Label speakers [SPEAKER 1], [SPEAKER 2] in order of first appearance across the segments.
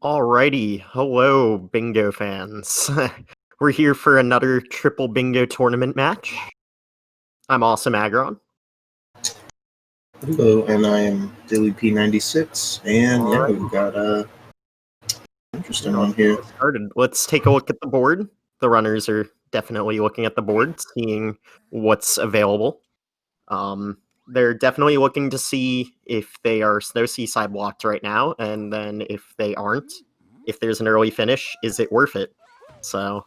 [SPEAKER 1] Alrighty, hello, bingo fans. We're here for another triple bingo tournament match. I'm Awesome Agron.
[SPEAKER 2] Hello, and I am Dilly P96, and yeah,
[SPEAKER 1] Alright.
[SPEAKER 2] we've got a interesting one here.
[SPEAKER 1] Let's take a look at the board. The runners are definitely looking at the board, seeing what's available. They're definitely looking to see if they are snow seaside blocked right now, and then if they aren't, if there's an early finish, is it worth it? So,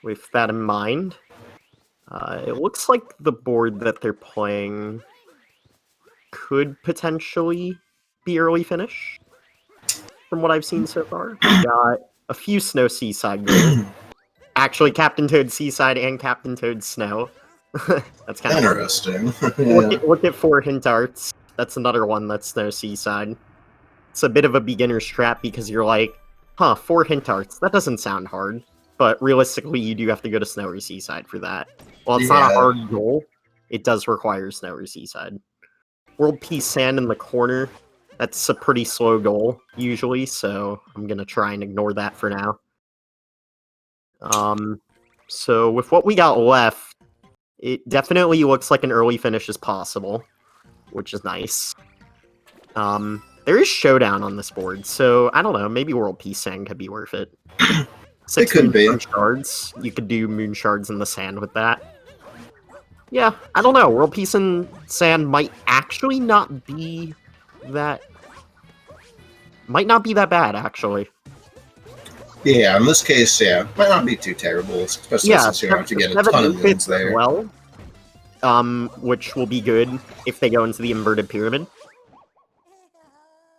[SPEAKER 1] with that in mind, it looks like the board that they're playing could potentially be early finish, from what I've seen so far. We got a few snow seaside goals. Actually, Captain Toad Seaside and Captain Toad Snow. That's kind of
[SPEAKER 2] interesting.
[SPEAKER 1] Yeah. Look at 4 hint arts. That's another one that's Snow Seaside. It's a bit of a beginner's trap because you're like, 4 hint arts, that doesn't sound hard. But realistically, you do have to go to Snowy Seaside for that. Well, it's not a hard goal. It does require Snowy Seaside. World Peace Sand in the corner. That's a pretty slow goal, usually, so I'm going to try and ignore that for now. So with what we got left, it definitely looks like an early finish is possible, which is nice. There is Showdown on this board, so I don't know, maybe World Peace Sand could be worth it. 6
[SPEAKER 2] it could be.
[SPEAKER 1] Moon Shards. You could do Moon Shards in the sand with that. Yeah, I don't know. World Peace and Sand might actually not be that... Might not be that bad, actually.
[SPEAKER 2] Yeah, in this case, yeah, might not be too terrible, especially since you have to get a ton of moons there.
[SPEAKER 1] Well, which will be good if they go into the inverted pyramid.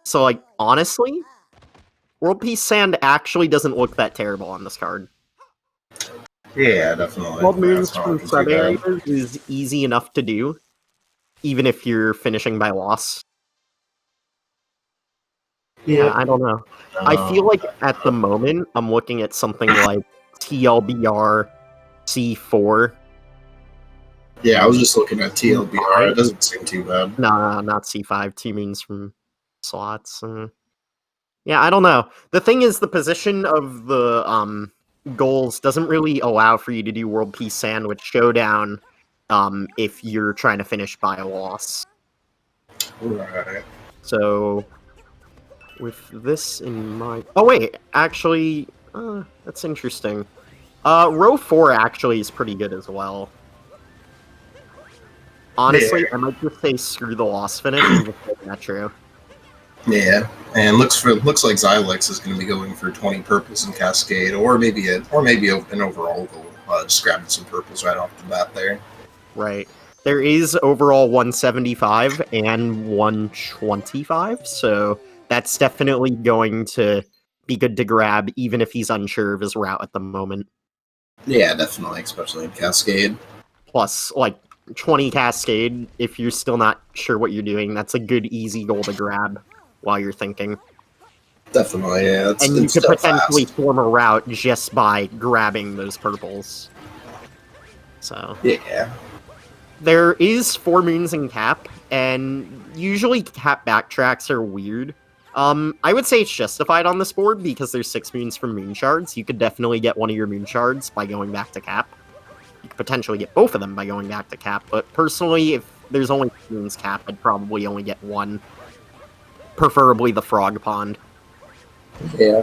[SPEAKER 1] So, like, honestly, World Peace Sand actually doesn't look that terrible on this card.
[SPEAKER 2] Yeah, definitely.
[SPEAKER 1] 12 moons from sub-areas is easy enough to do, even if you're finishing by loss. Yeah, I don't know. I feel like at the moment, I'm looking at something like TLBR C4.
[SPEAKER 2] Yeah, I was just looking at TLBR. It doesn't seem too bad.
[SPEAKER 1] No, not C5. 2 moons from slots. Yeah, I don't know. The thing is, the position of the goals doesn't really allow for you to do World Peace Sandwich Showdown if you're trying to finish by a loss.
[SPEAKER 2] Right.
[SPEAKER 1] So, with this in mind... Oh, wait, actually, that's interesting. Row 4 actually is pretty good as well. Honestly, yeah. I might just say screw the loss finish and just make Metro.
[SPEAKER 2] Yeah, and looks like Xylex is going to be going for 20 purples and Cascade, or maybe an overall goal. Just grabbing some purples right off the bat there.
[SPEAKER 1] Right. There is overall 175 and 125, so that's definitely going to be good to grab, even if he's unsure of his route at the moment.
[SPEAKER 2] Yeah, definitely, especially in Cascade.
[SPEAKER 1] Plus, like, 20 Cascade, if you're still not sure what you're doing, that's a good, easy goal to grab while you're thinking.
[SPEAKER 2] Definitely, yeah.
[SPEAKER 1] And you could potentially form a route just by grabbing those purples. So...
[SPEAKER 2] yeah.
[SPEAKER 1] There is 4 moons in Cap, and usually Cap backtracks are weird. I would say it's justified on this board because there's 6 moons from Moon Shards. You could definitely get one of your Moon Shards by going back to Cap. You could potentially get both of them by going back to Cap, but personally, if there's only 2 moons Cap, I'd probably only get one. Preferably the Frog Pond.
[SPEAKER 2] Yeah.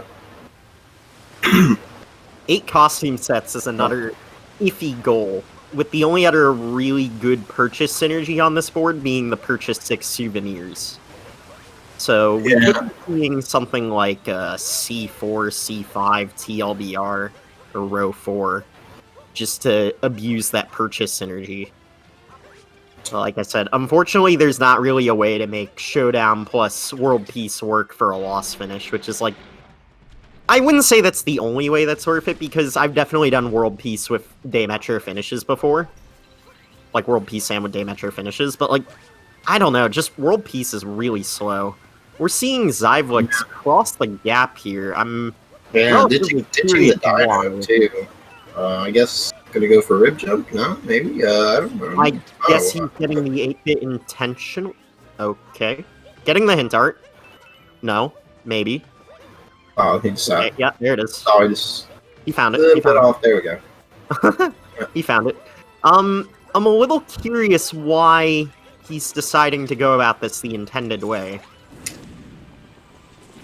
[SPEAKER 1] 8 costume sets is another iffy goal, with the only other really good purchase synergy on this board being the purchase 6 souvenirs. So we could be seeing something like C4, C5, TLBR, or Row 4, just to abuse that purchase synergy. So like I said, unfortunately there's not really a way to make Showdown plus World Peace work for a loss finish, which is like... I wouldn't say that's the only way that's worth it, because I've definitely done World Peace with Day Metro finishes before. Like, World Peace Sand with Day Metro finishes, but, like, I don't know, just World Peace is really slow. We're seeing Xylex cross the gap here.
[SPEAKER 2] Ditching the Dino, too. I guess, gonna go for Rib Jump? No? Maybe? I don't know.
[SPEAKER 1] I guess he's getting the 8-bit intentional... Okay. Getting the hint art. No, maybe.
[SPEAKER 2] Oh, he just
[SPEAKER 1] Yeah, there it is.
[SPEAKER 2] Oh, he just
[SPEAKER 1] He found
[SPEAKER 2] a
[SPEAKER 1] it.
[SPEAKER 2] little
[SPEAKER 1] He
[SPEAKER 2] bit
[SPEAKER 1] found
[SPEAKER 2] off. There we go.
[SPEAKER 1] it. He found it. I'm a little curious why he's deciding to go about this the intended way.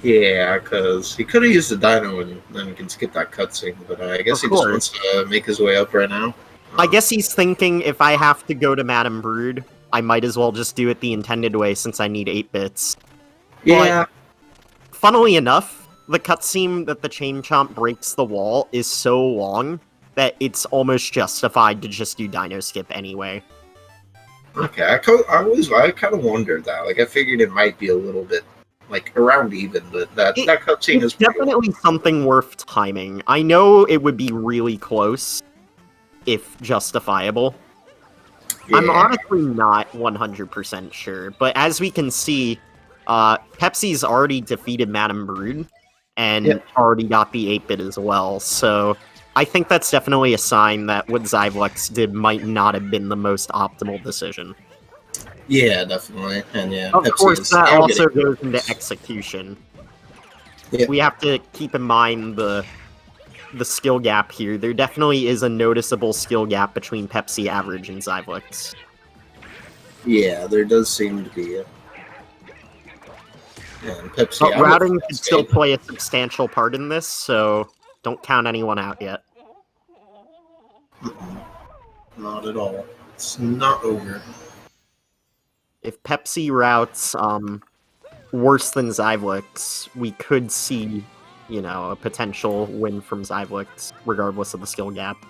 [SPEAKER 2] Yeah, because he could have used the dino and then we can skip that cutscene, but I guess he just wants to make his way up right now.
[SPEAKER 1] I guess he's thinking if I have to go to Madame Brood, I might as well just do it the intended way since I need 8 bits.
[SPEAKER 2] Yeah.
[SPEAKER 1] But, funnily enough, the cutscene that the Chain Chomp breaks the wall is so long that it's almost justified to just do Dino Skip anyway.
[SPEAKER 2] Okay, I kind of wondered that. Like, I figured it might be a little bit, like, around even, but that cutscene is
[SPEAKER 1] definitely something worth timing. I know it would be really close, if justifiable. Yeah. I'm honestly not 100% sure, but as we can see, Pepsi's already defeated Madame Brood, and already got the 8-bit as well, so I think that's definitely a sign that what Xylex did might not have been the most optimal decision.
[SPEAKER 2] Yeah, definitely, and yeah,
[SPEAKER 1] of course, that also goes into execution. Yep. We have to keep in mind the skill gap here. There definitely is a noticeable skill gap between pepsiaverage and Xylex.
[SPEAKER 2] Yeah, there does seem to be. And Pepsi
[SPEAKER 1] but routing could still play a substantial part in this, so don't count anyone out yet.
[SPEAKER 2] Not at all. It's not over.
[SPEAKER 1] If Pepsi routes worse than Xylex, we could see, you know, a potential win from Xylex, regardless of the skill gap.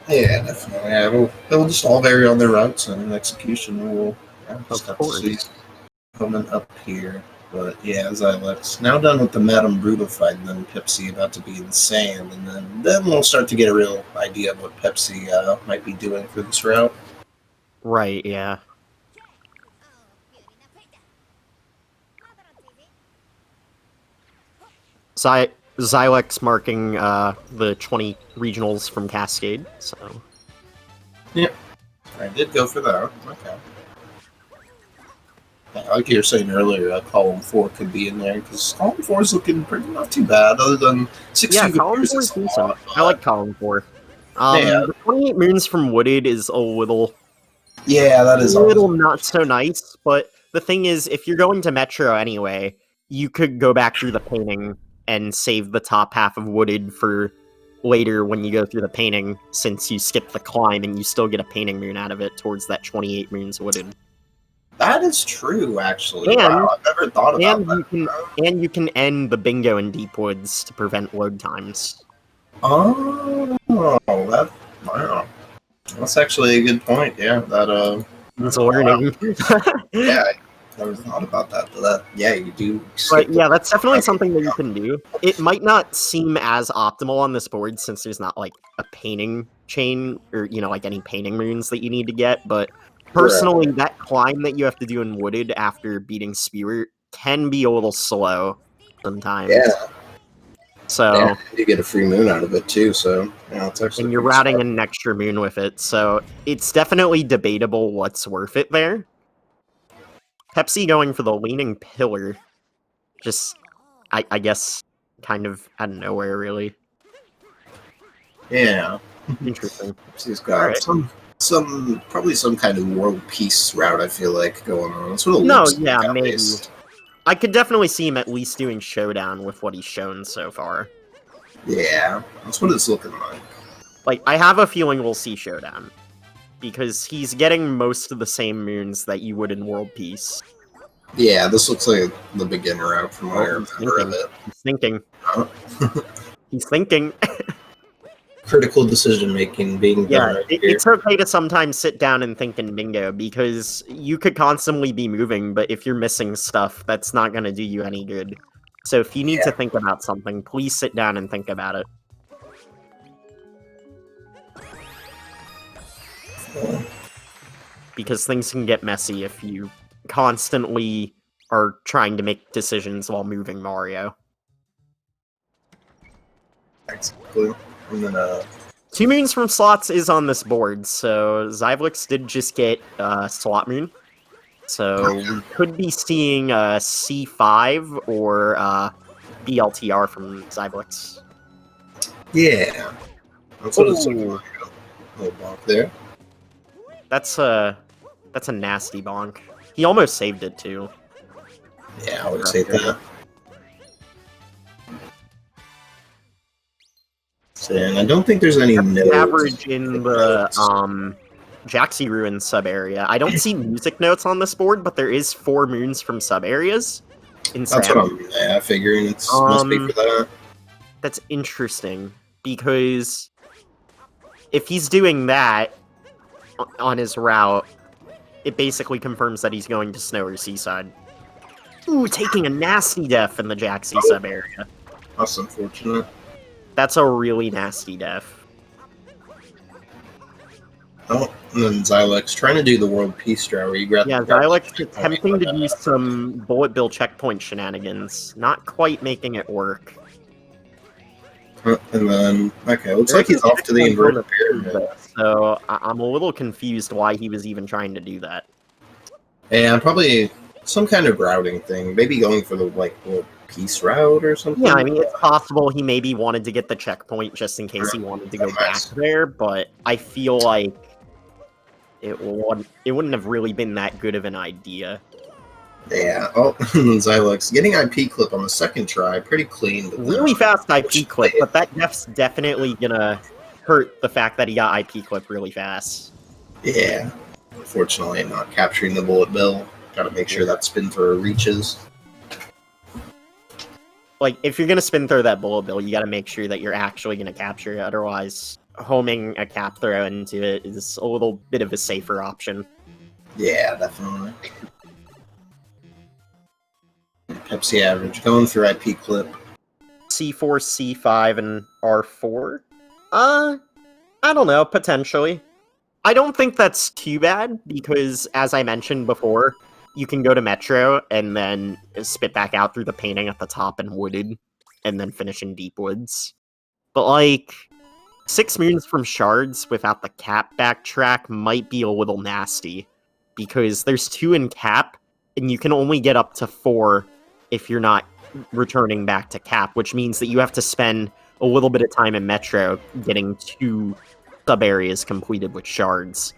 [SPEAKER 2] Yeah, definitely. Yeah, it'll just all vary on their routes and execution. We'll just have to see coming up here. But yeah, Xylex now done with the Madame Brutal fight, and then Pepsi about to be in the sand, and then we'll start to get a real idea of what Pepsi might be doing for this route.
[SPEAKER 1] Right, yeah. Xylex marking the 20 regionals from Cascade, so...
[SPEAKER 2] Yep, I did go for that. Okay. Like you were saying earlier, column 4 could be in there, because column 4 is looking pretty not too bad, other than 6
[SPEAKER 1] column 4 is decent. I like column 4. The 28 moons from Wooded is a little...
[SPEAKER 2] Yeah, that is
[SPEAKER 1] a little not so nice, but the thing is, if you're going to Metro anyway, you could go back through the painting and save the top half of Wooded for later when you go through the painting, since you skip the climb and you still get a painting moon out of it towards that 28 moons Wooded.
[SPEAKER 2] That is true, actually. And, wow, I've never thought about that.
[SPEAKER 1] And you can end the bingo in Deep Woods to prevent load times.
[SPEAKER 2] Oh, wow. That's actually a good point, yeah. That,
[SPEAKER 1] it's learning.
[SPEAKER 2] Yeah, I never thought about that, but yeah, you do.
[SPEAKER 1] But yeah, that's definitely something that you can do. It might not seem as optimal on this board since there's not, like, a painting chain, or, you know, like, any painting moons that you need to get, but personally, that climb that you have to do in Wooded after beating Spewer can be a little slow sometimes.
[SPEAKER 2] Yeah.
[SPEAKER 1] So
[SPEAKER 2] yeah, you get a free moon out of it too, so yeah, it's actually.
[SPEAKER 1] And you're routing an extra moon with it, so it's definitely debatable what's worth it there. Pepsi going for the Leaning Pillar, just I guess kind of out of nowhere, really.
[SPEAKER 2] Yeah.
[SPEAKER 1] Interesting.
[SPEAKER 2] She's got probably some kind of world peace route, I feel like, going on. That's what it looks like,
[SPEAKER 1] maybe.
[SPEAKER 2] Least.
[SPEAKER 1] I could definitely see him at least doing Showdown with what he's shown so far.
[SPEAKER 2] Yeah, that's what it's looking like.
[SPEAKER 1] Like, I have a feeling we'll see Showdown, because he's getting most of the same moons that you would in World Peace.
[SPEAKER 2] Yeah, this looks like the beginner route from what I remember of it.
[SPEAKER 1] He's thinking. He's thinking.
[SPEAKER 2] Critical decision making being done right here.
[SPEAKER 1] It's okay to sometimes sit down and think in bingo, because you could constantly be moving, but if you're missing stuff, that's not going to do you any good. So if you need to think about something, please sit down and think about it. Because things can get messy if you constantly are trying to make decisions while moving Mario.
[SPEAKER 2] Exactly. And then,
[SPEAKER 1] 2 moons from slots is on this board, so Xylex did just get Slot Moon. So we could be seeing C5 or BLTR from Xylex.
[SPEAKER 2] Yeah. That's what it's looking like. A little bonk there.
[SPEAKER 1] That's a nasty bonk. He almost saved it too.
[SPEAKER 2] Yeah, I would say that. So, and I don't think there's any nodes.
[SPEAKER 1] Average in the Jaxi Ruin sub area. I don't see music notes on this board, but there is 4 moons from sub areas.
[SPEAKER 2] That's what I'm figuring. It must be for that.
[SPEAKER 1] That's interesting because if he's doing that on his route, it basically confirms that he's going to Snow or Seaside. Ooh, taking a nasty def in the Jaxi sub area.
[SPEAKER 2] That's unfortunate.
[SPEAKER 1] That's a really nasty def.
[SPEAKER 2] Oh, and then Xylex trying to do the World Peace Draw where you grab.
[SPEAKER 1] Yeah, Xylex attempting to do some bullet bill checkpoint shenanigans, not quite making it work.
[SPEAKER 2] And then, okay, looks like he's off to the inverted pyramid.
[SPEAKER 1] So I'm a little confused why he was even trying to do that.
[SPEAKER 2] And probably some kind of routing thing. Maybe going for the, like, World Peace route or something?
[SPEAKER 1] Yeah, I mean, it's possible he maybe wanted to get the checkpoint just in case he wanted to go back there, but I feel like it wouldn't have really been that good of an idea.
[SPEAKER 2] Yeah. Oh, Xylex getting IP clip on the second try, pretty clean.
[SPEAKER 1] Really fast IP clip, but that def's definitely gonna hurt the fact that he got IP clip really fast.
[SPEAKER 2] Yeah. Unfortunately, not capturing the bullet bill. Gotta make sure that spin throw reaches.
[SPEAKER 1] Like, if you're gonna spin throw that bullet bill, you gotta make sure that you're actually gonna capture it, otherwise homing a cap throw into it is a little bit of a safer option.
[SPEAKER 2] Yeah, definitely. Pepsi average, going for IP clip.
[SPEAKER 1] C4, C5, and R4? I don't know, potentially. I don't think that's too bad, because, as I mentioned before, you can go to Metro and then spit back out through the painting at the top and Wooded, and then finish in Deep Woods. But, like, 6 moons from Shards without the cap backtrack might be a little nasty, because there's 2 in cap, and you can only get up to 4 if you're not returning back to cap, which means that you have to spend a little bit of time in Metro getting 2 sub-areas completed with Shards.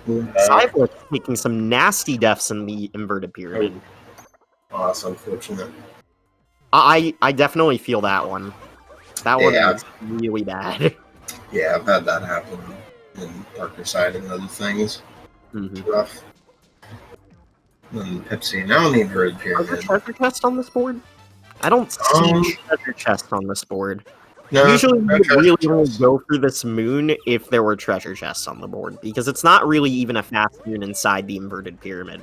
[SPEAKER 1] Xylex taking some nasty defs in the inverted pyramid.
[SPEAKER 2] Oh, that's unfortunate.
[SPEAKER 1] I definitely feel that one. That one is really bad.
[SPEAKER 2] Yeah, I've had that happen in Darker Side and other things. It's rough. And Pepsi now in the inverted pyramid.
[SPEAKER 1] Are there treasure chests on this board? I don't see treasure chests on this board.
[SPEAKER 2] No,
[SPEAKER 1] usually we would really only go for this moon if there were treasure chests on the board, because it's not really even a fast moon inside the inverted pyramid.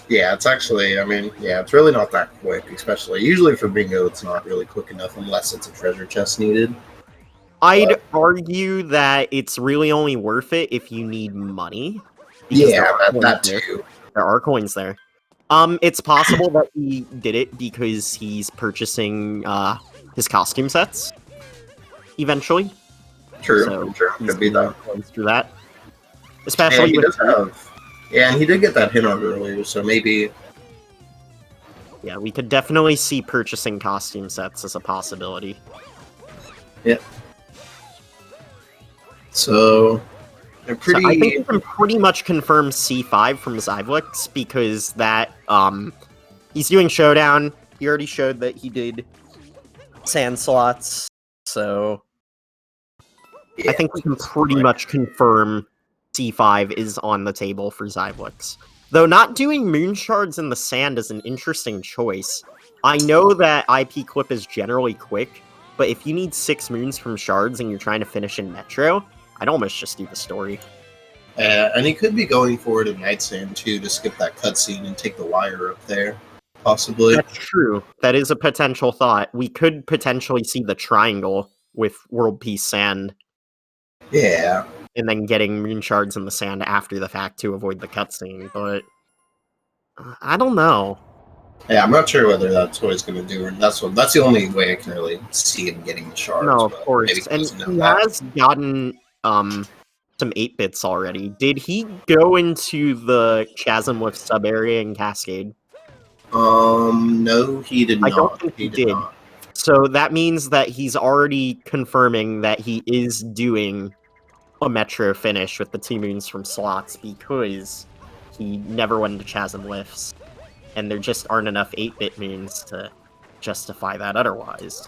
[SPEAKER 2] Yeah, it's actually, I mean, yeah, it's really not that quick, especially. Usually for bingo, it's not really quick enough unless it's a treasure chest needed.
[SPEAKER 1] I'd argue that it's really only worth it if you need money.
[SPEAKER 2] Yeah, that too.
[SPEAKER 1] There are coins there. It's possible that he did it because he's purchasing his costume sets eventually.
[SPEAKER 2] True,
[SPEAKER 1] so
[SPEAKER 2] true. Could be that.
[SPEAKER 1] Through that. Especially
[SPEAKER 2] he does have. Yeah, and he did get that hint on earlier, so maybe.
[SPEAKER 1] Yeah, we could definitely see purchasing costume sets as a possibility.
[SPEAKER 2] Yeah. So, they're pretty.
[SPEAKER 1] So I think we can pretty much confirm C5 from Xylex because that he's doing Showdown. He already showed that he did sand slots, so yeah, I think we can pretty much confirm C5 is on the table for Xylex. Though not doing moon shards in the sand is an interesting choice. I know that IP clip is generally quick, but if you need 6 moons from shards and you're trying to finish in Metro, I'd almost just do the story.
[SPEAKER 2] And he could be going for it in Night Sand too to skip that cutscene and take the wire up there, possibly.
[SPEAKER 1] That's true. That is a potential thought. We could potentially see the triangle with World Peace Sand.
[SPEAKER 2] Yeah. And
[SPEAKER 1] then getting moon shards in the sand after the fact to avoid the cutscene, but I don't know.
[SPEAKER 2] Yeah, I'm not sure whether that's what he's going to do. Or that's the only way I can really see him getting the shards.
[SPEAKER 1] No, of course. And he has gotten some 8-bits already. Did he go into the Chasm with sub area and Cascade?
[SPEAKER 2] No, he did not.
[SPEAKER 1] I don't think he did.
[SPEAKER 2] Not.
[SPEAKER 1] So that means that he's already confirming that he is doing a Metro finish with the 2 moons from slots because he never went into Chasm lifts, and there just aren't enough 8-bit moons to justify that otherwise.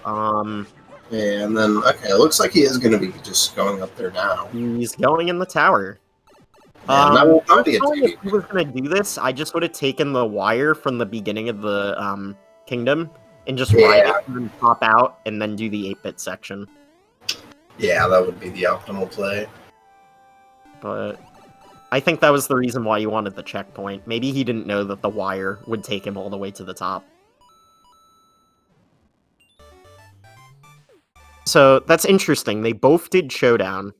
[SPEAKER 2] Yeah, and then, okay, it looks like he is going to be just going up there now.
[SPEAKER 1] He's going in the tower.
[SPEAKER 2] That will not be a
[SPEAKER 1] if he was going to do this, I just would have taken the wire from the beginning of the kingdom and just ride it and pop out and then do the 8-bit section.
[SPEAKER 2] Yeah, that would be the optimal play.
[SPEAKER 1] But I think that was the reason why he wanted the checkpoint. Maybe he didn't know that the wire would take him all the way to the top. So that's interesting. They both did Showdown.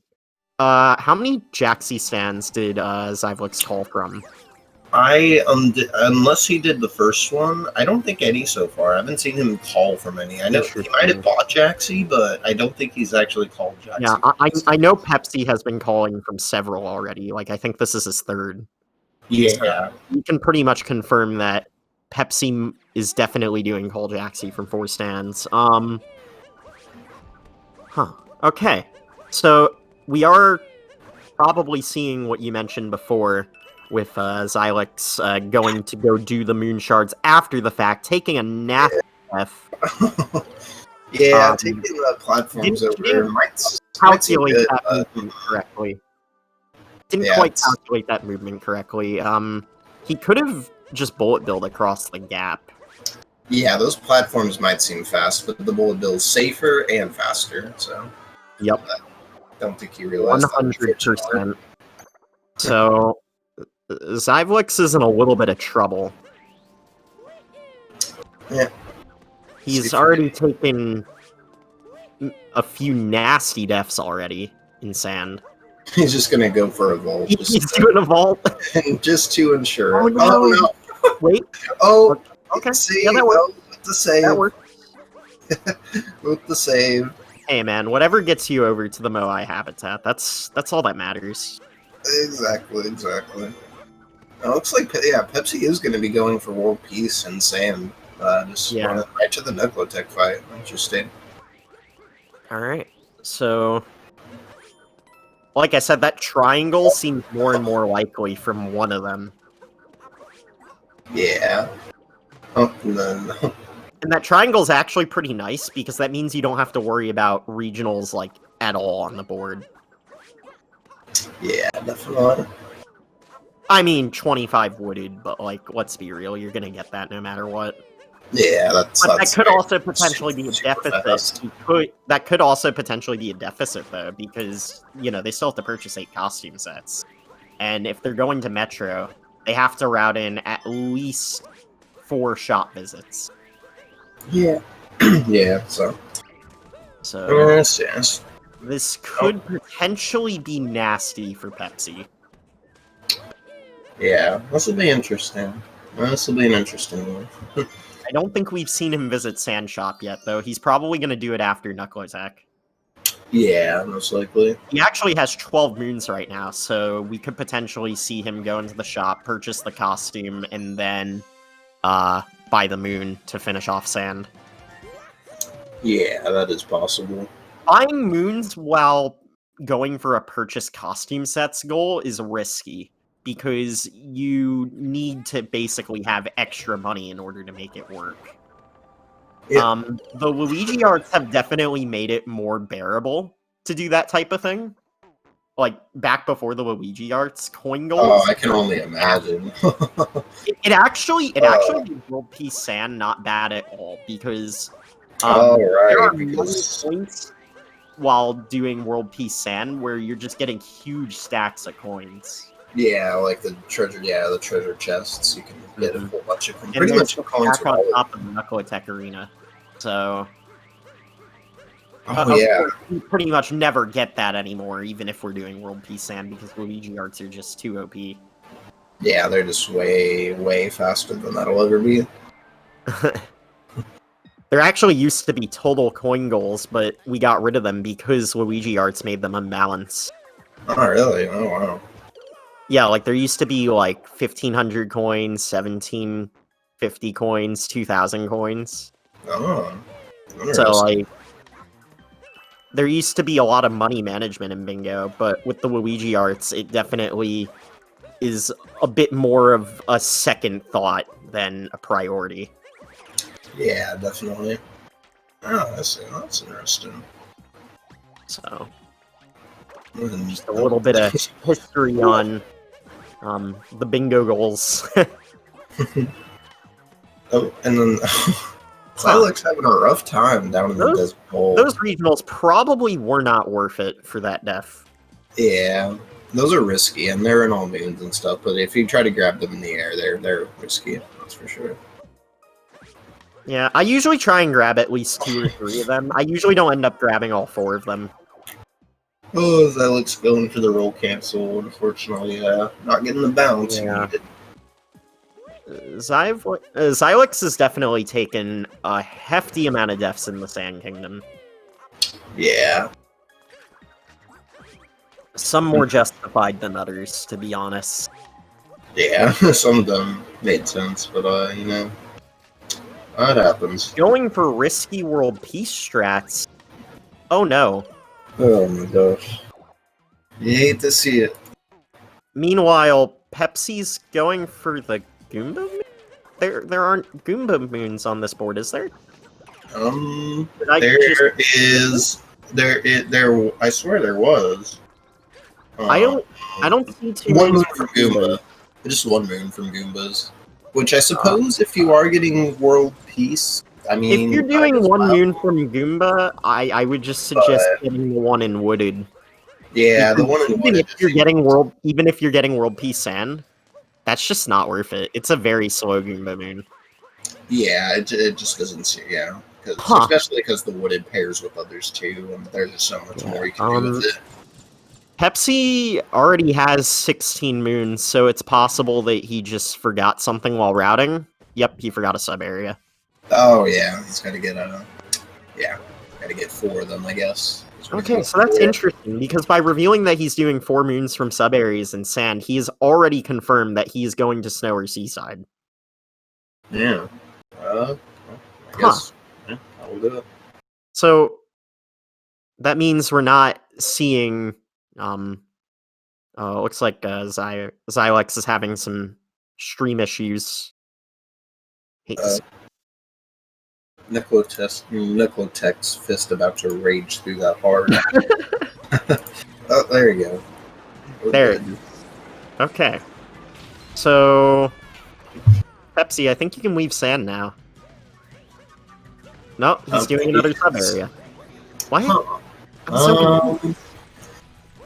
[SPEAKER 1] How many Jaxi stands did Xylex call from?
[SPEAKER 2] Unless he did the first one, I don't think any so far. I haven't seen him call from any. I know he might have bought Jaxi, but I don't think he's actually called Jaxi.
[SPEAKER 1] Yeah, I know Pepsi has been calling from several already. Like, I think this is his third.
[SPEAKER 2] Yeah.
[SPEAKER 1] So you can pretty much confirm that Pepsi is definitely doing Call Jaxi from 4 stands. Okay. So we are probably seeing what you mentioned before with Xylex going to go do the moon shards after the fact, taking a nasty F.
[SPEAKER 2] Yeah, taking the platforms over might
[SPEAKER 1] calculate that movement correctly. Didn't quite calculate that movement correctly. He could have just bullet billed across the gap.
[SPEAKER 2] Yeah, those platforms might seem fast, but the bullet bill is safer and faster, so...
[SPEAKER 1] Yep.
[SPEAKER 2] I don't think he realized
[SPEAKER 1] 100%. So, Xylex is in a little bit of trouble.
[SPEAKER 2] Yeah.
[SPEAKER 1] He's already taken a few nasty deaths already in sand.
[SPEAKER 2] He's just gonna go for a vault.
[SPEAKER 1] He's doing a vault.
[SPEAKER 2] Just to ensure.
[SPEAKER 1] Oh no! Wait.
[SPEAKER 2] Oh,
[SPEAKER 1] okay.
[SPEAKER 2] See,
[SPEAKER 1] yeah, that works.
[SPEAKER 2] With the save.
[SPEAKER 1] That works.
[SPEAKER 2] With the save.
[SPEAKER 1] Hey man, whatever gets you over to the Moai habitat, that's all that matters.
[SPEAKER 2] Exactly. It looks like, Pepsi is going to be going for world peace and sand. Just running right to the Nucleotech fight. Interesting.
[SPEAKER 1] Alright, so... Like I said, that triangle seems more and more likely from one of them.
[SPEAKER 2] Yeah. Oh, no.
[SPEAKER 1] And that triangle is actually pretty nice, because that means you don't have to worry about regionals, like, at all on the board.
[SPEAKER 2] Yeah, definitely.
[SPEAKER 1] I mean, 25 wooded, but, like, let's be real, you're gonna get that no matter what.
[SPEAKER 2] Yeah,
[SPEAKER 1] that could also potentially be a deficit. That could also potentially be a deficit, though, because, you know, they still have to purchase 8 costume sets. And if they're going to Metro, they have to route in at least 4 shop visits.
[SPEAKER 2] Yeah. Yeah, so... yes.
[SPEAKER 1] This could potentially be nasty for Pepsi.
[SPEAKER 2] Yeah, this will be interesting. This will be an interesting one.
[SPEAKER 1] I don't think we've seen him visit Sand Shop yet, though. He's probably going to do it after Nucleotech.
[SPEAKER 2] Yeah, most likely.
[SPEAKER 1] He actually has 12 moons right now, so we could potentially see him go into the shop, purchase the costume, and then buy the moon to finish off Sand.
[SPEAKER 2] Yeah, that is possible.
[SPEAKER 1] Buying moons while going for a purchase costume sets goal is risky, because you need to basically have extra money in order to make it work. Yeah. The Luigi arts have definitely made it more bearable to do that type of thing. Like, back before the Luigi arts, coin goals...
[SPEAKER 2] Oh, I can only imagine.
[SPEAKER 1] it actually made World Peace Sand not bad at all, because there are many points while doing World Peace Sand where you're just getting huge stacks of coins.
[SPEAKER 2] Yeah, like the treasure chests. You can get a whole bunch of them.
[SPEAKER 1] Pretty much coins on top of the Nucleotech Arena. So... you pretty much never get that anymore, even if we're doing World Peace Sand, because Luigi arts are just too OP.
[SPEAKER 2] Yeah, they're just way, way faster than that'll ever be.
[SPEAKER 1] There actually used to be total coin goals, but we got rid of them because Luigi arts made them unbalanced.
[SPEAKER 2] Oh, really? Oh, wow.
[SPEAKER 1] Yeah, like there used to be like 1,500 coins, 1,750 coins, 2,000 coins.
[SPEAKER 2] Oh,
[SPEAKER 1] So
[SPEAKER 2] interesting.
[SPEAKER 1] like there used to be a lot of money management in bingo, but with the Luigi arts, it definitely is a bit more of a second thought than a priority.
[SPEAKER 2] Yeah, definitely. Oh, I see. That's interesting.
[SPEAKER 1] So
[SPEAKER 2] Mm,
[SPEAKER 1] just a little bit of history on the bingo goals.
[SPEAKER 2] Oh, and then Xylex having a rough time down in the
[SPEAKER 1] Those
[SPEAKER 2] Desert Bowl.
[SPEAKER 1] those regionals probably were not worth it for that def.
[SPEAKER 2] Yeah, those are risky, and they're in all moons and stuff. But if you try to grab them in the air, they're risky. That's for sure.
[SPEAKER 1] Yeah, I usually try and grab at least 2 or 3 of them. I usually don't end up grabbing all 4 of them.
[SPEAKER 2] Oh, Xylex going for the roll cancel. Unfortunately, not getting the bounce he
[SPEAKER 1] Yeah.
[SPEAKER 2] needed.
[SPEAKER 1] Xylex has definitely taken a hefty amount of deaths in the Sand Kingdom.
[SPEAKER 2] Yeah,
[SPEAKER 1] Some more justified than others, to be honest.
[SPEAKER 2] yeah. Some of them made sense, but you know, that happens.
[SPEAKER 1] Going for risky world peace strats. Oh no.
[SPEAKER 2] Oh my gosh, you hate to see it.
[SPEAKER 1] Meanwhile, Pepsi's going for the Goomba Moon? There aren't Goomba Moons on this board, is there? Did I
[SPEAKER 2] There. I swear there was.
[SPEAKER 1] I don't see too
[SPEAKER 2] One
[SPEAKER 1] many
[SPEAKER 2] moon from Goomba. Just one moon from Goombas. Which I suppose, if you are getting world peace, I mean,
[SPEAKER 1] if you're doing one moon from Goomba, I would just suggest getting the one in Wooded.
[SPEAKER 2] Yeah, the
[SPEAKER 1] Because
[SPEAKER 2] one in
[SPEAKER 1] even
[SPEAKER 2] Wooded.
[SPEAKER 1] if you're getting world peace sand, that's just not worth it. It's a very slow Goomba moon.
[SPEAKER 2] Yeah, it just doesn't see. Yeah, especially because the Wooded pairs with others too, and there's just so much more you can do with it.
[SPEAKER 1] Pepsi already has 16 moons, so it's possible that he just forgot something while routing. Yep, he forgot a sub area.
[SPEAKER 2] Oh yeah, he's got to get got to get 4 of them, I guess.
[SPEAKER 1] Okay, so that's interesting, because by revealing that he's doing 4 moons from sub areas in sand, he has already confirmed that he is going to snow or seaside.
[SPEAKER 2] Yeah. I guess. Yeah, I will do it.
[SPEAKER 1] So that means we're not seeing. Looks like Xylex is having some stream issues.
[SPEAKER 2] Nicotech's fist about to rage through that hard. Oh, there you go.
[SPEAKER 1] There it is. Okay. So, Pepsi, I think you can leave sand now. No, he's doing another sub area. Why?
[SPEAKER 2] Huh.
[SPEAKER 1] I'm so confused.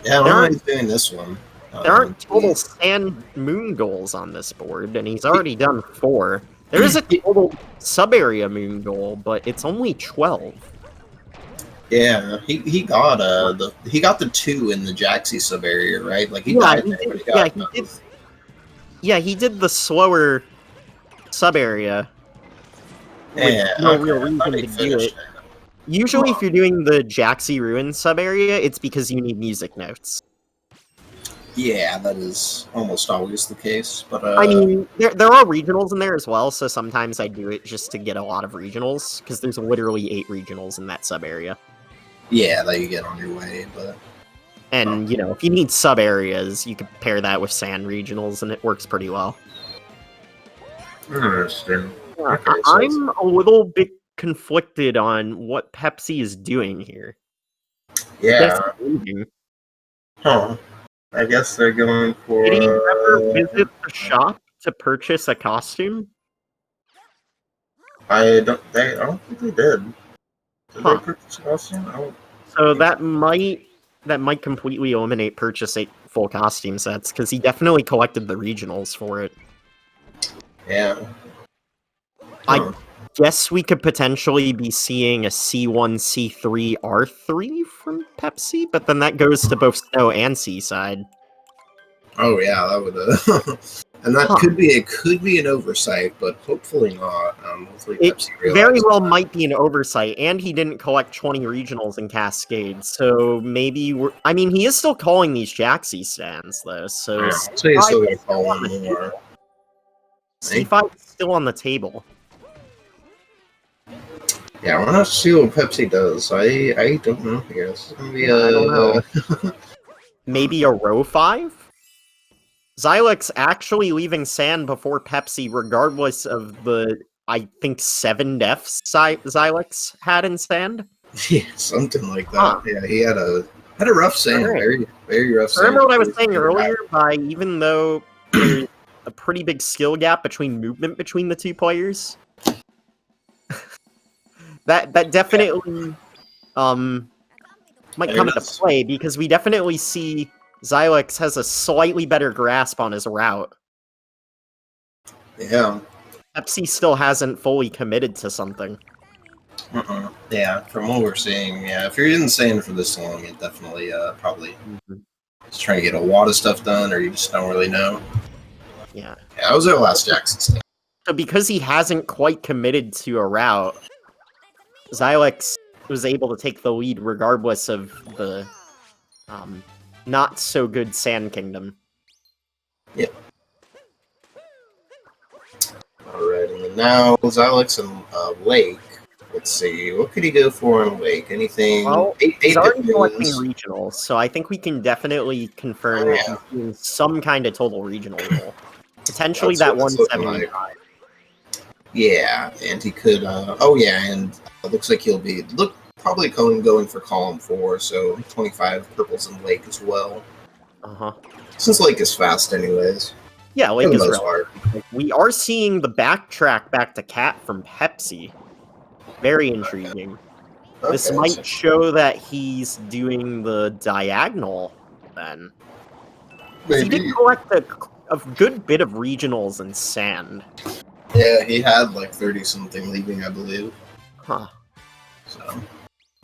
[SPEAKER 2] Yeah, I don't know why he's doing this one.
[SPEAKER 1] There aren't total sand moon goals on this board, and he's already done 4. There is a total sub-area moon goal, but it's only 12.
[SPEAKER 2] Yeah, he got the 2 in the Jaxie sub area, right? Like he
[SPEAKER 1] he did the slower sub area. With no real reason to do it. Usually, if you're doing the Jaxie Ruins sub area, it's because you need music notes.
[SPEAKER 2] Yeah, that is almost always the case. But
[SPEAKER 1] I mean, there are regionals in there as well, so sometimes I do it just to get a lot of regionals, because there's literally 8 regionals in that sub area.
[SPEAKER 2] Yeah, that you get on your way, but...
[SPEAKER 1] And, you know, if you need sub areas, you could pair that with sand regionals, and it works pretty well.
[SPEAKER 2] Interesting.
[SPEAKER 1] Okay, I'm a little bit conflicted on what Pepsi is doing here.
[SPEAKER 2] Yeah. Huh. I guess they're going for...
[SPEAKER 1] Did he ever visit the shop to purchase a costume?
[SPEAKER 2] I don't think they did. Did they purchase a costume?
[SPEAKER 1] So that might completely eliminate purchasing full costume sets, because he definitely collected the regionals for it.
[SPEAKER 2] Yeah.
[SPEAKER 1] I guess we could potentially be seeing a C1, C3, R3 from Pepsi, but then that goes to both Snow and Seaside.
[SPEAKER 2] Oh yeah, that would And that could be an oversight, but hopefully not. Hopefully
[SPEAKER 1] It
[SPEAKER 2] Pepsi
[SPEAKER 1] very
[SPEAKER 2] realized
[SPEAKER 1] well
[SPEAKER 2] that.
[SPEAKER 1] might be an oversight, and he didn't collect 20 regionals in Cascade, so maybe I mean, he is still calling these Jaxie stands, though, so
[SPEAKER 2] Yeah, so he's still gonna call one more.
[SPEAKER 1] C5 is still on the table.
[SPEAKER 2] Yeah, we're not see what Pepsi does. I don't know. I guess it's gonna be
[SPEAKER 1] I don't know. Maybe a row 5? Xylex actually leaving sand before Pepsi, regardless of the, I think, 7 deaths Xylex had in sand?
[SPEAKER 2] Yeah, something like that. Yeah, he had a rough sand,
[SPEAKER 1] Right.
[SPEAKER 2] very, very rough sand.
[SPEAKER 1] Remember what I was saying earlier, by even though there's a pretty big skill gap between movement between the two players? that definitely might come into play, because we definitely see Xylex has a slightly better grasp on his route.
[SPEAKER 2] Yeah.
[SPEAKER 1] Pepsi still hasn't fully committed to something.
[SPEAKER 2] Yeah, from what we're seeing, yeah, if you're in sand for this long, it definitely probably just trying to get a lot of stuff done, or you just don't really know.
[SPEAKER 1] Yeah.
[SPEAKER 2] Yeah, that was our last Jackson stand.
[SPEAKER 1] So because he hasn't quite committed to a route, Xylex was able to take the lead regardless of the not so good Sand Kingdom.
[SPEAKER 2] Yep. Alright, and then now Xylex and Lake. Let's see, what could he go for on Lake? Anything?
[SPEAKER 1] Well,
[SPEAKER 2] eight
[SPEAKER 1] he's already
[SPEAKER 2] hit
[SPEAKER 1] collecting
[SPEAKER 2] wins.
[SPEAKER 1] regionals, so I think we can definitely confirm that he's doing some kind of total regional goal. Potentially that 175.
[SPEAKER 2] Like. Yeah, and he could. Oh yeah, and it looks like he'll be probably going for column 4, so 25 purples in Lake as well. Since Lake is fast, anyways.
[SPEAKER 1] Yeah, Lake is relevant. We are seeing the backtrack back to Cat from Pepsi. Very intriguing. Okay, this might show that he's doing the diagonal, then. He did collect a good bit of regionals in sand.
[SPEAKER 2] Yeah, he had like 30-something leaving, I believe.
[SPEAKER 1] Huh.
[SPEAKER 2] So,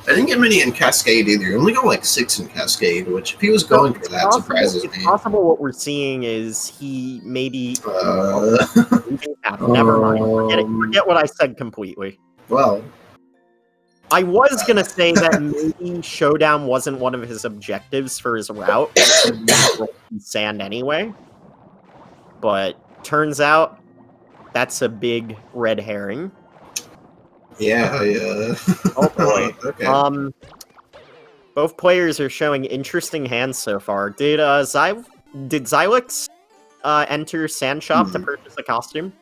[SPEAKER 2] I didn't get many in Cascade either. He only got like 6 in Cascade, which if he was going for that, surprises me.
[SPEAKER 1] It's possible what we're seeing is he maybe... Never mind. Forget what I said completely.
[SPEAKER 2] Well...
[SPEAKER 1] I was gonna say that maybe Showdown wasn't one of his objectives for his route, sand anyway. But turns out that's a big red herring.
[SPEAKER 2] Yeah, yeah.
[SPEAKER 1] Oh boy. Okay. Both players are showing interesting hands so far. Did Xylex enter Sand Shop to purchase a costume?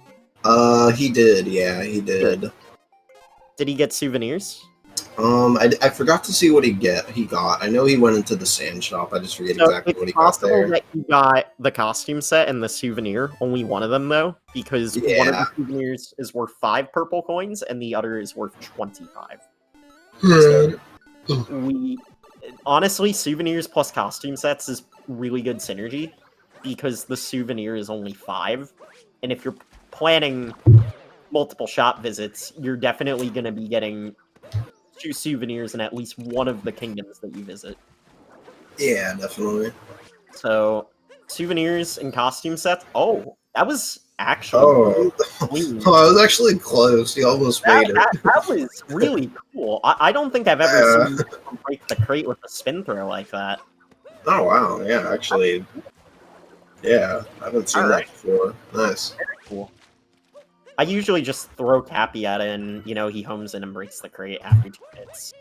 [SPEAKER 2] He did. Yeah, he did.
[SPEAKER 1] Good. Did he get souvenirs?
[SPEAKER 2] I forgot to see what he got. I know he went into the sand shop. I just forget exactly what he got there.
[SPEAKER 1] It's possible that he got the costume set and the souvenir. Only one of them, though, because one of the souvenirs is worth 5 purple coins and the other is worth 25. So honestly, souvenirs plus costume sets is really good synergy, because the souvenir is only 5, and if you're planning multiple shop visits, you're definitely going to be getting 2 souvenirs in at least one of the kingdoms that you visit.
[SPEAKER 2] Yeah, definitely.
[SPEAKER 1] So, souvenirs and costume sets. Oh, that was actually clean.
[SPEAKER 2] Oh, I was actually close. He almost made it.
[SPEAKER 1] That was really cool. I don't think I've ever seen someone break the crate with a spin throw like that.
[SPEAKER 2] Oh, wow. Yeah, actually. Yeah, I haven't seen that before. Nice.
[SPEAKER 1] Very cool. I usually just throw Cappy at it, and, you know, he homes in and breaks the crate after 2 hits.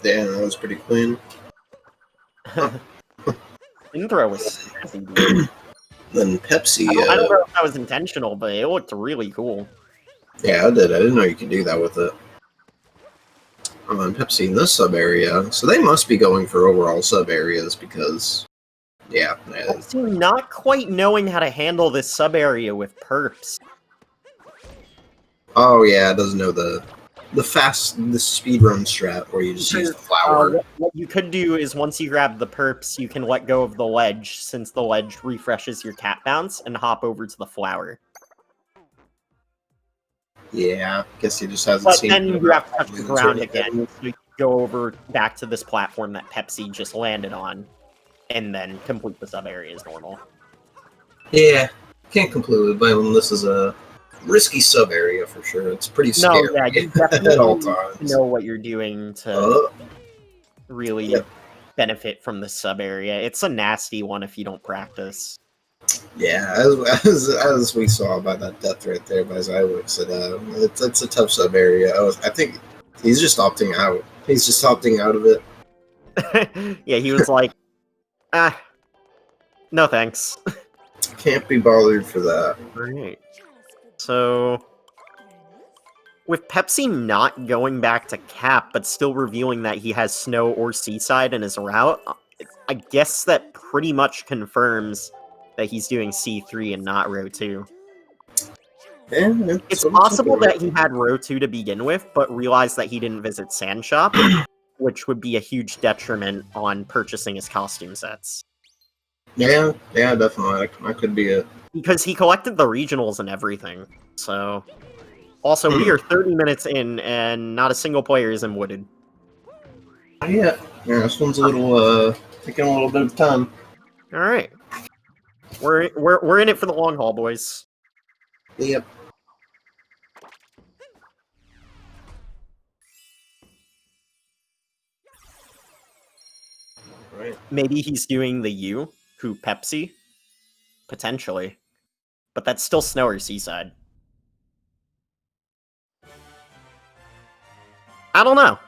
[SPEAKER 2] Damn, that was pretty clean.
[SPEAKER 1] Intro was crazy.
[SPEAKER 2] Then Pepsi...
[SPEAKER 1] I don't know if that was intentional, but it looked really cool.
[SPEAKER 2] Yeah, I did. I didn't know you could do that with it. And Pepsi in this sub-area. So they must be going for overall sub-areas, because... Yeah.
[SPEAKER 1] Pepsi not quite knowing how to handle this sub-area with perps.
[SPEAKER 2] Oh yeah, it doesn't know the speedrun strat where you just use the flower.
[SPEAKER 1] What you could do is once you grab the perps, you can let go of the ledge, since the ledge refreshes your cat bounce, and hop over to the flower.
[SPEAKER 2] Yeah, I guess he just hasn't seen.
[SPEAKER 1] But then you have to touch the ground again, so you go over back to this platform that Pepsi just landed on, and then complete the sub area as normal.
[SPEAKER 2] Yeah, can't completely blame him. This is a risky sub area for sure. It's pretty scary
[SPEAKER 1] No, yeah, you
[SPEAKER 2] at all
[SPEAKER 1] definitely
[SPEAKER 2] times.
[SPEAKER 1] know what you're doing to really benefit from the sub area. It's a nasty one if you don't practice.
[SPEAKER 2] Yeah, as we saw by that death right there by Xylex, it's a tough sub area. I think he's just opting out. He's just opting out of it.
[SPEAKER 1] Yeah, he was like, no thanks.
[SPEAKER 2] Can't be bothered for that.
[SPEAKER 1] Right. So, with Pepsi not going back to cap, but still revealing that he has snow or seaside in his route, I guess that pretty much confirms that he's doing C3 and not row 2.
[SPEAKER 2] Yeah,
[SPEAKER 1] It's possible that he had row 2 to begin with, but realized that he didn't visit Sand Shop, which would be a huge detriment on purchasing his costume sets.
[SPEAKER 2] Yeah, definitely. That could be it.
[SPEAKER 1] Because he collected the regionals and everything, so... Also, we are 30 minutes in, and not a single player is in Wooded.
[SPEAKER 2] Yeah, this one's a little, taking a little bit of time.
[SPEAKER 1] Alright. We're in it for the long haul, boys.
[SPEAKER 2] Yep. Right.
[SPEAKER 1] Maybe he's doing the U, who Pepsi? Potentially. But that's still snow or seaside. I don't know.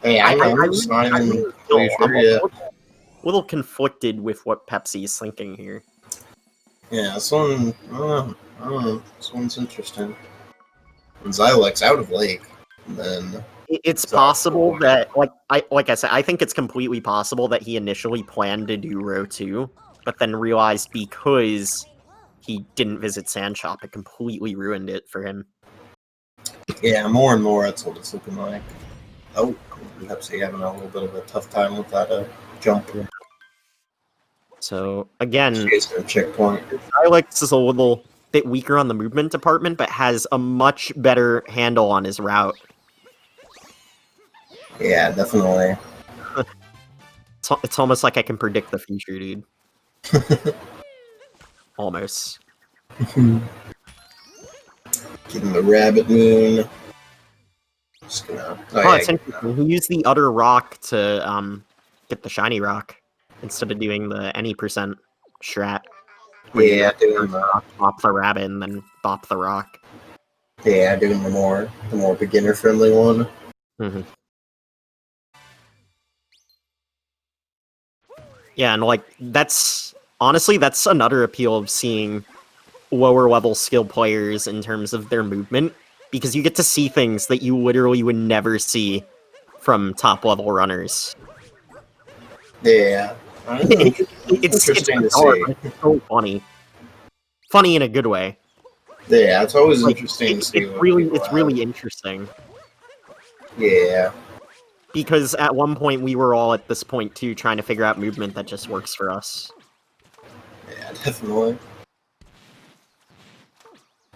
[SPEAKER 2] Hey, I'm just not even really sure yet.
[SPEAKER 1] A little conflicted with what Pepsi is thinking here.
[SPEAKER 2] Yeah, this one, I don't know. This one's interesting. When Xylex out of Lake, then
[SPEAKER 1] it's possible that, like I said, I think it's completely possible that he initially planned to do row 2, but then realized because he didn't visit Sand Shop, it completely ruined it for him.
[SPEAKER 2] Yeah, more and more that's what it's looking like. Oh, Pepsi having a little bit of a tough time with that jump.
[SPEAKER 1] So, again,
[SPEAKER 2] checkpoint.
[SPEAKER 1] Xylex is a little bit weaker on the movement department, but has a much better handle on his route.
[SPEAKER 2] Yeah, definitely.
[SPEAKER 1] It's almost like I can predict the future, dude. Almost.
[SPEAKER 2] Getting the rabbit moon. Just gonna...
[SPEAKER 1] it's interesting. He used the other rock to get the shiny rock instead of doing the any percent strat.
[SPEAKER 2] Yeah, doing the
[SPEAKER 1] bop the rabbit and then bop the rock.
[SPEAKER 2] Yeah, doing the more beginner friendly one.
[SPEAKER 1] Mm-hmm. Yeah, and like that's another appeal of seeing lower level skill players in terms of their movement, because you get to see things that you literally would never see from top level runners.
[SPEAKER 2] Yeah, it's interesting to see.
[SPEAKER 1] It's so funny in a good way.
[SPEAKER 2] Yeah, it's always interesting to see.
[SPEAKER 1] It's really interesting.
[SPEAKER 2] Yeah.
[SPEAKER 1] Because at one point we were all at this point too, trying to figure out movement that just works for us.
[SPEAKER 2] Yeah, definitely.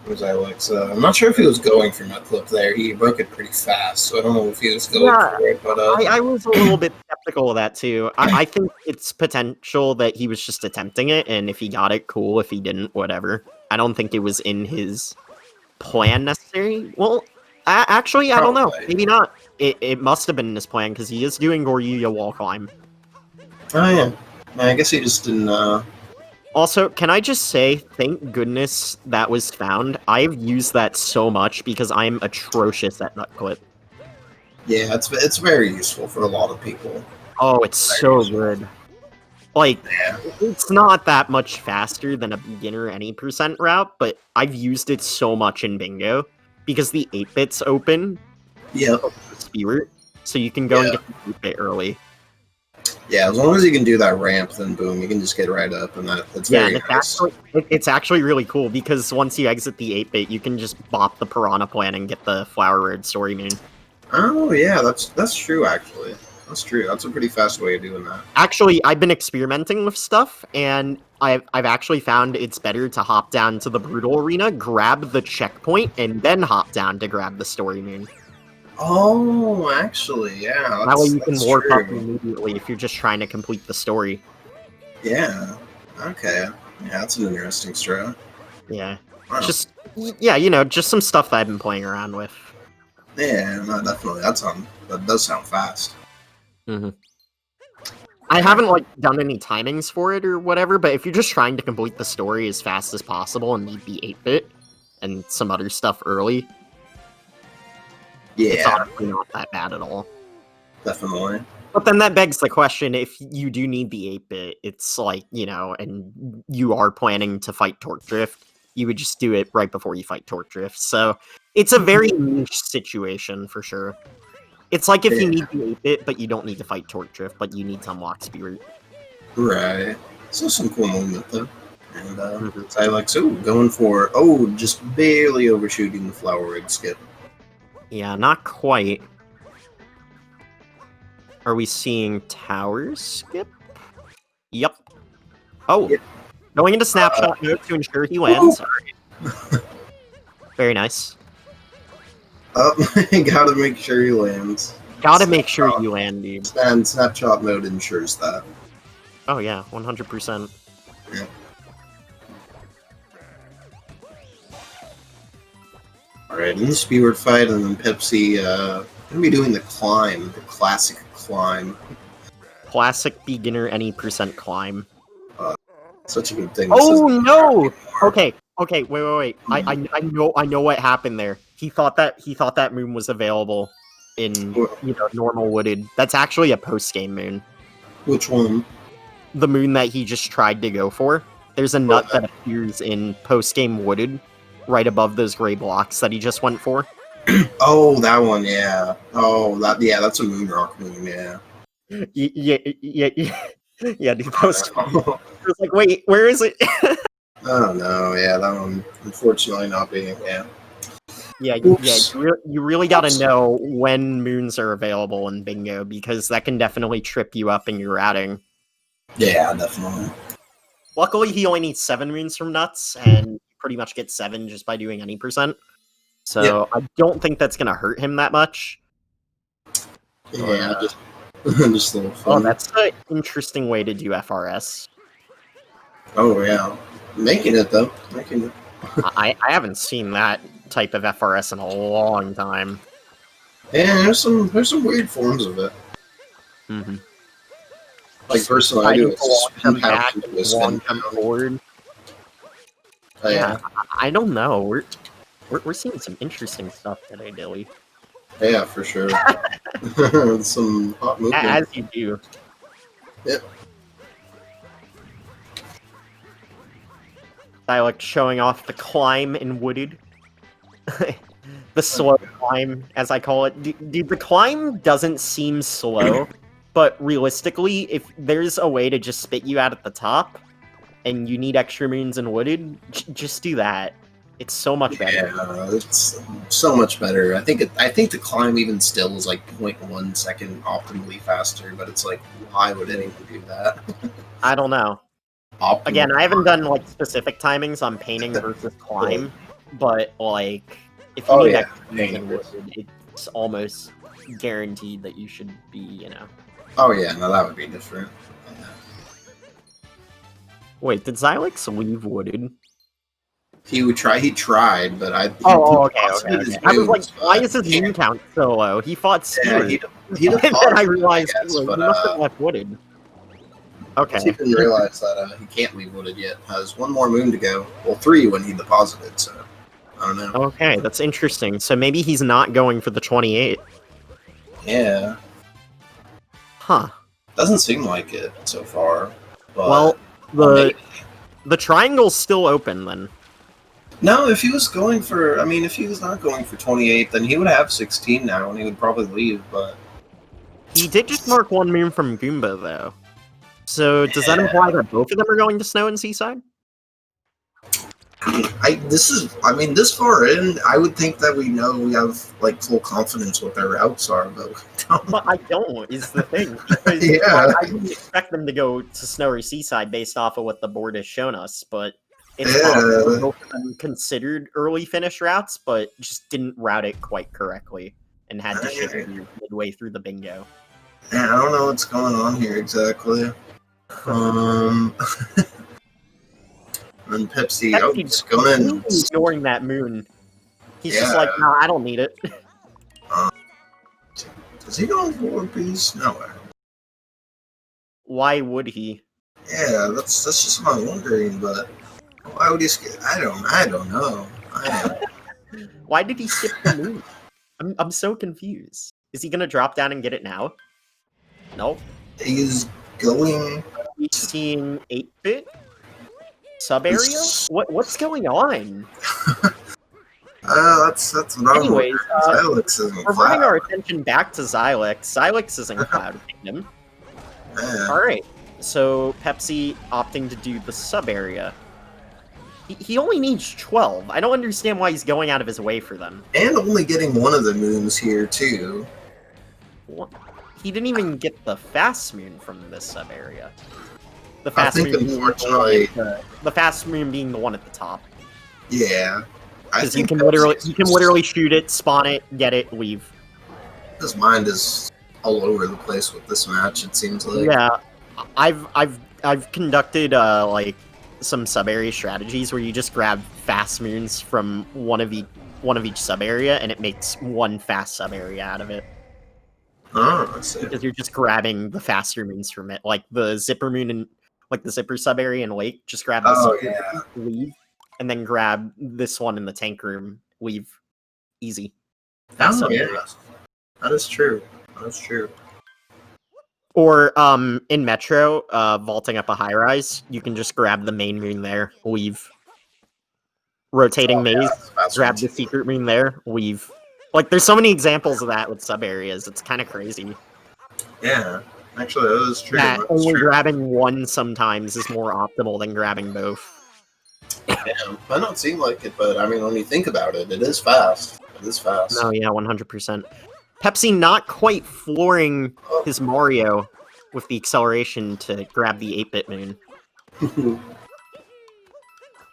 [SPEAKER 2] I'm not sure if he was going for that clip there. He broke it pretty fast, so I don't know if he was going for it. But
[SPEAKER 1] I was a little bit skeptical of that too. I think it's potential that he was just attempting it, and if he got it, cool. If he didn't, whatever. I don't think it was in his plan necessarily. Well, actually, I don't know. Maybe not. It must have been in his plan, because he is doing Goryuya wall climb.
[SPEAKER 2] Oh yeah. I guess he just didn't.
[SPEAKER 1] Also, can I just say, thank goodness that was found. I've used that so much because I'm atrocious at nut clip.
[SPEAKER 2] Yeah, it's very useful for a lot of people.
[SPEAKER 1] Oh, it's so good. Like, it's not that much faster than a beginner any percent route, but I've used it so much in bingo because the 8-bit's open.
[SPEAKER 2] Yeah.
[SPEAKER 1] Speedrun, so you can go and get the 8-bit early.
[SPEAKER 2] Yeah, as long as you can do that ramp, then boom, you can just get right up, and that's very nice.
[SPEAKER 1] It's actually really cool, because once you exit the 8-bit, you can just bop the Piranha Plant and get the Flower Road Story Moon.
[SPEAKER 2] Oh, yeah, that's true, actually. That's true. That's a pretty fast way of doing that.
[SPEAKER 1] Actually, I've been experimenting with stuff, and I've actually found it's better to hop down to the Brutal Arena, grab the checkpoint, and then hop down to grab the Story Moon.
[SPEAKER 2] Oh, actually, yeah.
[SPEAKER 1] That way you can warp up immediately if you're just trying to complete the story.
[SPEAKER 2] Yeah. Okay. Yeah, that's an interesting strat.
[SPEAKER 1] Yeah.
[SPEAKER 2] Wow.
[SPEAKER 1] Just, yeah, just some stuff that I've been playing around with.
[SPEAKER 2] Yeah, no, definitely. That does sound fast.
[SPEAKER 1] Mm-hmm. I haven't, like, done any timings for it or whatever, but if you're just trying to complete the story as fast as possible and need the 8-bit and some other stuff early, it's
[SPEAKER 2] Yeah,
[SPEAKER 1] honestly not that bad at all.
[SPEAKER 2] definitely.
[SPEAKER 1] But then that begs the question, if you do need the 8-bit, it's like, and you are planning to fight Torque Drift, you would just do it right before you fight Torque Drift. So it's a very niche situation for sure. It's like if you need the 8-bit, but you don't need to fight Torque Drift, but you need to unlock Spirit.
[SPEAKER 2] Right. So some cool movement though. And
[SPEAKER 1] Mhm.
[SPEAKER 2] Xylex, going for just barely overshooting the flower rig skip.
[SPEAKER 1] Yeah, not quite. Are we seeing towers skip? Yep. Oh,
[SPEAKER 2] Yep.
[SPEAKER 1] going into snapshot mode to ensure he lands. Very nice.
[SPEAKER 2] Gotta make sure he lands.
[SPEAKER 1] Gotta make sure you land, dude.
[SPEAKER 2] And snapshot mode ensures that.
[SPEAKER 1] Oh yeah, 100%.
[SPEAKER 2] Yeah. Alright, in the Speedrun fight, and then Pepsi gonna be doing the climb, the classic climb.
[SPEAKER 1] Classic beginner any percent climb.
[SPEAKER 2] Such a good thing.
[SPEAKER 1] Oh no! Okay, wait. I know what happened there. He thought that moon was available in normal wooded. That's actually a post game moon.
[SPEAKER 2] Which one?
[SPEAKER 1] The moon that he just tried to go for. There's a nut that appears in post game wooded, right above those gray blocks that he just went for.
[SPEAKER 2] Oh, that one, yeah. Oh, that's a moon rock moon, yeah.
[SPEAKER 1] Yeah, dude, that was I was like, wait, where is it?
[SPEAKER 2] Oh no, yeah, that one unfortunately not being, yeah.
[SPEAKER 1] Yeah,
[SPEAKER 2] Oops.
[SPEAKER 1] you really got to know when moons are available in bingo, because that can definitely trip you up in your routing.
[SPEAKER 2] Yeah, definitely.
[SPEAKER 1] Luckily, he only needs 7 moons from nuts, and you pretty much get 7 just by doing any percent. So I don't think that's going to hurt him that much.
[SPEAKER 2] Yeah, just a little fun.
[SPEAKER 1] Oh, that's an interesting way to do FRS.
[SPEAKER 2] Oh yeah, making it though. Making it.
[SPEAKER 1] I haven't seen that type of FRS in a long time.
[SPEAKER 2] Yeah, there's some weird forms of it.
[SPEAKER 1] Mm-hmm.
[SPEAKER 2] Like personally, I do it.
[SPEAKER 1] Long back, long forward. Yeah, I don't know. We're seeing some interesting stuff today, Dilly.
[SPEAKER 2] Yeah, for sure. Some hot movement.
[SPEAKER 1] As you do.
[SPEAKER 2] Yep.
[SPEAKER 1] Xylex showing off the climb in wooded. The slow climb, as I call it. Dude, the climb doesn't seem slow, but realistically, if there's a way to just spit you out at the top, and you need extra moons in wooded, just do that. It's so much better.
[SPEAKER 2] Yeah, it's so much better. I think the climb even still is like 0.1 second optimally faster, but it's like, why would anyone do that?
[SPEAKER 1] I don't know.
[SPEAKER 2] Optimal.
[SPEAKER 1] Again, I haven't done like specific timings on painting versus climb, but like if you need extra moons in wooded, it's almost guaranteed that you should be,
[SPEAKER 2] Oh yeah, no, that would be different. Yeah.
[SPEAKER 1] Wait, did Xylex leave wooded?
[SPEAKER 2] He would try. He tried, but I.
[SPEAKER 1] Okay. I was like, why is his moon count so low? He fought Spirit.
[SPEAKER 2] Yeah, he
[SPEAKER 1] and then I realized
[SPEAKER 2] he
[SPEAKER 1] must have left wooded. Okay.
[SPEAKER 2] He didn't realize that he can't leave wooded yet. Has one more moon to go. Well, 3 when he deposited. So I don't know.
[SPEAKER 1] Okay, that's interesting. So maybe he's not going for the 28.
[SPEAKER 2] Yeah.
[SPEAKER 1] Huh.
[SPEAKER 2] Doesn't seem like it so far. But
[SPEAKER 1] well, the triangle's still open then.
[SPEAKER 2] No, if he was going for, if he was not going for 28, then he would have 16 now, and he would probably leave, but...
[SPEAKER 1] He did just mark 1 moon from Goomba, though. So, does that imply that both of them are going to Snow and Seaside?
[SPEAKER 2] This far in, I would think that we have, like, full confidence what their routes are, but we don't.
[SPEAKER 1] But I don't, is the thing.
[SPEAKER 2] Yeah.
[SPEAKER 1] I didn't expect them to go to Snow or Seaside based off of what the board has shown us, but... It's possible both of them considered early finish routes, but just didn't route it quite correctly and had to shift midway through the bingo.
[SPEAKER 2] Yeah, I don't know what's going on here exactly. And Pepsi, oh, just go in.
[SPEAKER 1] Ignoring that moon. He's
[SPEAKER 2] Yeah.
[SPEAKER 1] just like, no, I don't need it.
[SPEAKER 2] Is he going for One Piece? No way.
[SPEAKER 1] Why would he?
[SPEAKER 2] Yeah, that's just what I'm wondering, but why would he skip? I don't know.
[SPEAKER 1] Why did he skip the moon? I'm so confused. Is he gonna drop down and get it now? Nope.
[SPEAKER 2] He's going.
[SPEAKER 1] He's seeing 8-bit sub area. What's going on?
[SPEAKER 2] That's what I'm.
[SPEAKER 1] Anyways,
[SPEAKER 2] Xylex isn't
[SPEAKER 1] we're bringing our attention back to Xylex. Xylex is in Cloud Kingdom.
[SPEAKER 2] Man.
[SPEAKER 1] All right. So Pepsi opting to do the sub area. He only needs 12. I don't understand why he's going out of his way for them.
[SPEAKER 2] And only getting one of the moons here, too.
[SPEAKER 1] What? He didn't even get the fast moon from this sub area. The fast moon
[SPEAKER 2] unfortunately,
[SPEAKER 1] the fast moon being the one at the top.
[SPEAKER 2] Yeah.
[SPEAKER 1] Because you can literally shoot it, spawn it, get it, leave.
[SPEAKER 2] His mind is all over the place with this match, it seems like.
[SPEAKER 1] Yeah. I've conducted like some sub area strategies where you just grab fast moons from one of each sub area and it makes one fast sub area out of it.
[SPEAKER 2] Oh, I see.
[SPEAKER 1] Because you're just grabbing the faster moons from it, like the zipper moon and like the zipper sub area in Lake. Just grab this leave, and then grab this one in the tank room. Leave, easy. Fast sub area.
[SPEAKER 2] That is true. That's true.
[SPEAKER 1] Or in Metro, vaulting up a high rise, you can just grab the main moon there, leave. Rotating maze, grab the secret moon there, leave. Like, there's so many examples of that with sub areas. It's kind of crazy.
[SPEAKER 2] Yeah, actually, that is true.
[SPEAKER 1] That only grabbing one sometimes is more optimal than grabbing both.
[SPEAKER 2] Yeah, that don't seem like it, but I mean, when you think about it, it is fast. It is fast.
[SPEAKER 1] No, yeah, 100%. Pepsi not quite flooring his Mario with the acceleration to grab the 8-bit moon.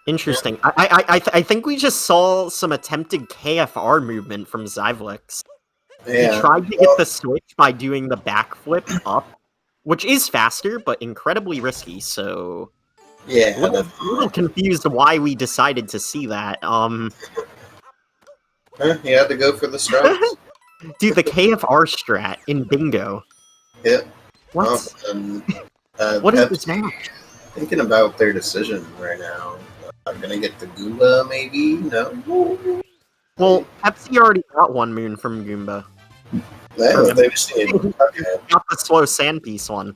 [SPEAKER 1] Interesting. I think we just saw some attempted KFR movement from Xylex.
[SPEAKER 2] Yeah.
[SPEAKER 1] He tried to get the switch by doing the backflip up, which is faster, but incredibly risky, so...
[SPEAKER 2] Yeah,
[SPEAKER 1] I'm a little confused why we decided to see that.
[SPEAKER 2] He had to go for the strikes.
[SPEAKER 1] Dude, the KFR strat in Bingo.
[SPEAKER 2] Yeah.
[SPEAKER 1] What?
[SPEAKER 2] What
[SPEAKER 1] is this match?
[SPEAKER 2] Thinking about their decision right now. I'm gonna get the Goomba, maybe? No?
[SPEAKER 1] Well, Pepsi already got one moon from Goomba.
[SPEAKER 2] Yeah, they just need... Okay.
[SPEAKER 1] Got the slow sand piece one.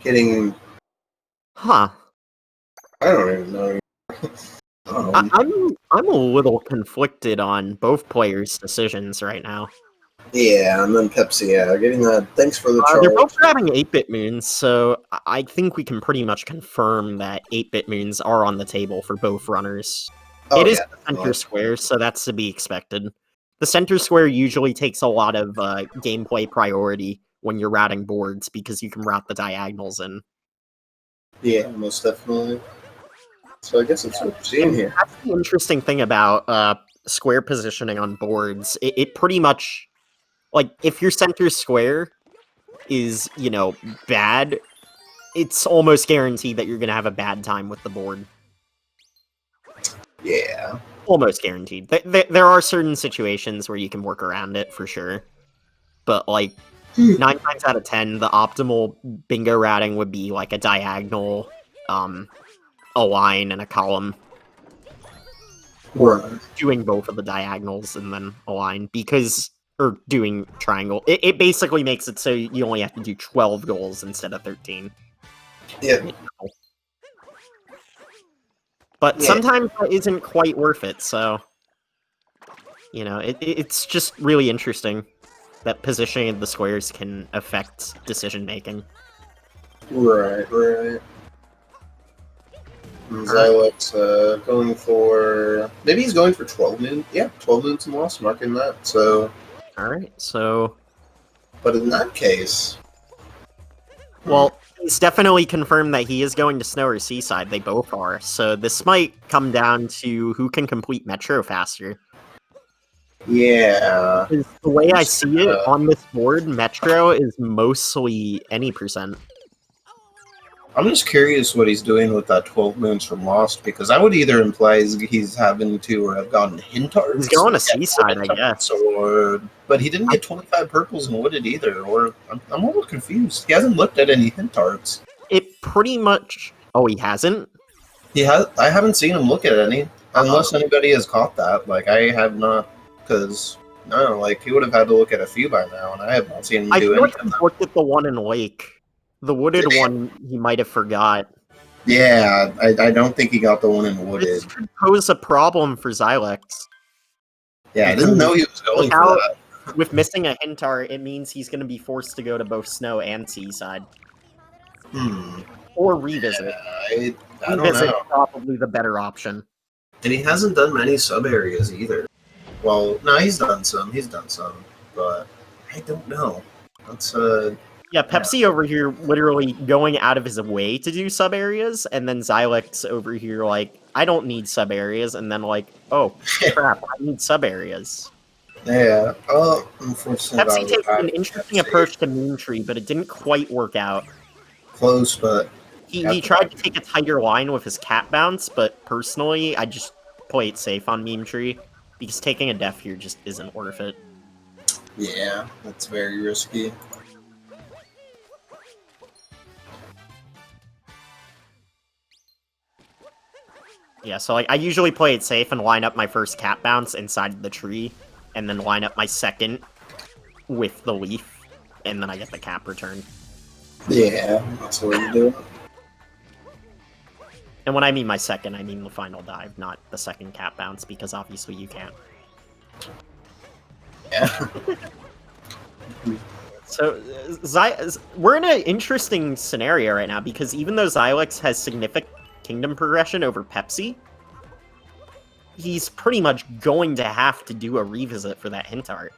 [SPEAKER 2] Getting...
[SPEAKER 1] Huh.
[SPEAKER 2] I don't even know.
[SPEAKER 1] I'm a little conflicted on both players' decisions right now.
[SPEAKER 2] Yeah, and then Pepsi, yeah, getting that. Thanks for the charge.
[SPEAKER 1] They're both grabbing 8-bit moons, so I think we can pretty much confirm that 8-bit moons are on the table for both runners. It is the center square, so that's to be expected. The center square usually takes a lot of gameplay priority when you're routing boards, because you can route the diagonals in.
[SPEAKER 2] Yeah, most definitely. So I guess it's what we're seeing here.
[SPEAKER 1] That's the interesting thing about square positioning on boards. It pretty much... Like, if your center square is, you know, bad, it's almost guaranteed that you're going to have a bad time with the board.
[SPEAKER 2] Yeah.
[SPEAKER 1] Almost guaranteed. There are certain situations where you can work around it, for sure. But, like, 9 times out of 10, the optimal bingo routing would be, like, a diagonal, a line, and a column. Or doing both of the diagonals and then a line, because... Or doing triangle. It basically makes it so you only have to do 12 goals instead of 13.
[SPEAKER 2] Yeah.
[SPEAKER 1] But sometimes that isn't quite worth it, so... You know, it's just really interesting that positioning of the squares can affect decision-making.
[SPEAKER 2] Right. Xylex going for... Maybe he's going for 12 moons. Yeah, 12 moons and loss, marking that, so...
[SPEAKER 1] Alright, so...
[SPEAKER 2] But in that case...
[SPEAKER 1] Well, he's definitely confirmed that he is going to Snow or Seaside. They both are. So this might come down to who can complete Metro faster.
[SPEAKER 2] Yeah.
[SPEAKER 1] The way I see it on this board, Metro is mostly any %.
[SPEAKER 2] I'm just curious what he's doing with that 12 moons from Lost, because I would either imply he's having to have gotten hint arts.
[SPEAKER 1] He's going to Seaside, I guess.
[SPEAKER 2] But he didn't get 25 purples in Wooded either, or I'm a little confused. He hasn't looked at any hint arts.
[SPEAKER 1] It pretty much... Oh, he hasn't?
[SPEAKER 2] I haven't seen him look at any, unless anybody has caught that. Like, I have not, because... No, like, he would have had to look at a few by now, and I have not seen him do any of them.
[SPEAKER 1] I looked at the one in Lake. The Wooded one, he might have forgot.
[SPEAKER 2] Yeah, I don't think he got the one in Wooded.
[SPEAKER 1] This could pose a problem for Xylex.
[SPEAKER 2] Yeah, I didn't know he was going for that.
[SPEAKER 1] With missing a hint art, it means he's going to be forced to go to both Snow and Seaside. Or revisit.
[SPEAKER 2] Yeah, I don't
[SPEAKER 1] revisit
[SPEAKER 2] know.
[SPEAKER 1] Probably the better option.
[SPEAKER 2] And he hasn't done many sub-areas either. Well, no, he's done some, but I don't know. That's,
[SPEAKER 1] Yeah, Pepsi over here literally going out of his way to do sub-areas, and then Xylex over here like, I don't need sub-areas, and then like, oh, crap, I need sub-areas.
[SPEAKER 2] Yeah, unfortunately...
[SPEAKER 1] Pepsi takes an interesting approach to Moon Tree, but it didn't quite work out.
[SPEAKER 2] Close, but...
[SPEAKER 1] He tried to take a tighter line with his cat bounce, but personally, I just play it safe on Meme Tree, because taking a def here just isn't worth it.
[SPEAKER 2] Yeah, that's very risky.
[SPEAKER 1] Yeah, so like I usually play it safe and line up my first cat bounce inside the tree, and then line up my second with the leaf, and then I get the cap return.
[SPEAKER 2] Yeah, that's what you do.
[SPEAKER 1] And when I mean my second, I mean the final dive, not the second cap bounce, because obviously you can't.
[SPEAKER 2] Yeah.
[SPEAKER 1] So, we're in an interesting scenario right now, because even though Xylex has significant kingdom progression over Pepsi, he's pretty much going to have to do a revisit for that hint art.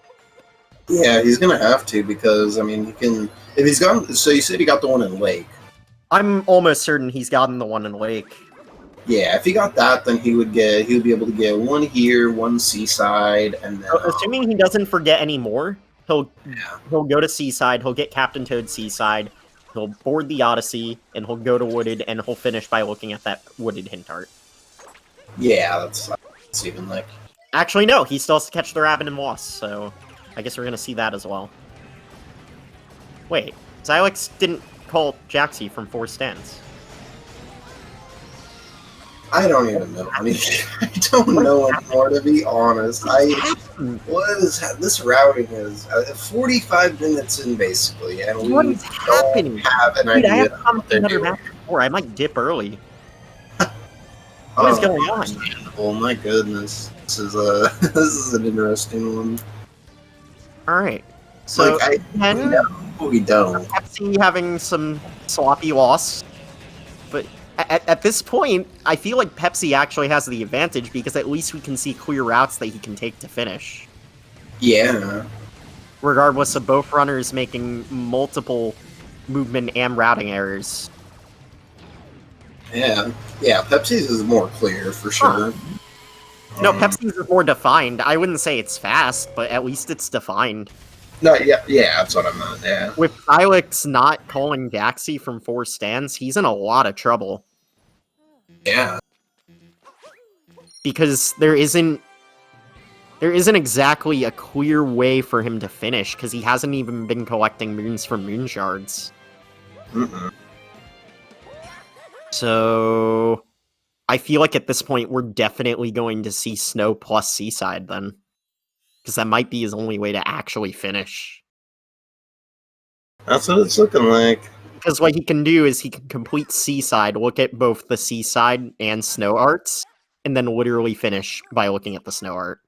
[SPEAKER 2] Yeah, he's gonna have to, because, I mean, he can... If he's gotten... So you said he got the one in Lake.
[SPEAKER 1] I'm almost certain he's gotten the one in Lake.
[SPEAKER 2] Yeah, if he got that, then he would be able to get one here, one Seaside, and then...
[SPEAKER 1] So, assuming he doesn't forget any more, he'll go to Seaside, he'll get Captain Toad Seaside, he'll board the Odyssey, and he'll go to Wooded, and he'll finish by looking at that Wooded hint art.
[SPEAKER 2] Yeah, that's even like...
[SPEAKER 1] Actually, no, he still has to catch the rabbit and moss, so I guess we're gonna see that as well. Wait, Xylex didn't call Jaxi from 4 stands.
[SPEAKER 2] I don't even know. I mean, I don't know anymore, to be honest. This routing is 45 minutes in, basically, and we don't have an idea.
[SPEAKER 1] I have to come to another match before. I might dip early. What is going on?
[SPEAKER 2] Oh my goodness, this is an interesting one.
[SPEAKER 1] All right, so
[SPEAKER 2] like, we don't.
[SPEAKER 1] Pepsi having some sloppy loss, but at this point, I feel like Pepsi actually has the advantage because at least we can see clear routes that he can take to finish.
[SPEAKER 2] Yeah.
[SPEAKER 1] Regardless of both runners making multiple movement and routing errors.
[SPEAKER 2] Yeah, Pepsi's is more clear for sure.
[SPEAKER 1] No, Pepsi's is more defined. I wouldn't say it's fast, but at least it's defined.
[SPEAKER 2] No, yeah, that's what I meant, yeah.
[SPEAKER 1] With Xylex not calling Jaxi from 4 stands, he's in a lot of trouble.
[SPEAKER 2] Yeah.
[SPEAKER 1] Because there isn't exactly a clear way for him to finish, because he hasn't even been collecting moons from moon shards. So I feel like at this point we're definitely going to see Snow plus Seaside then. Because that might be his only way to actually finish.
[SPEAKER 2] That's what it's looking like.
[SPEAKER 1] Because what he can do is he can complete Seaside, look at both the Seaside and Snow arts, and then literally finish by looking at the Snow art.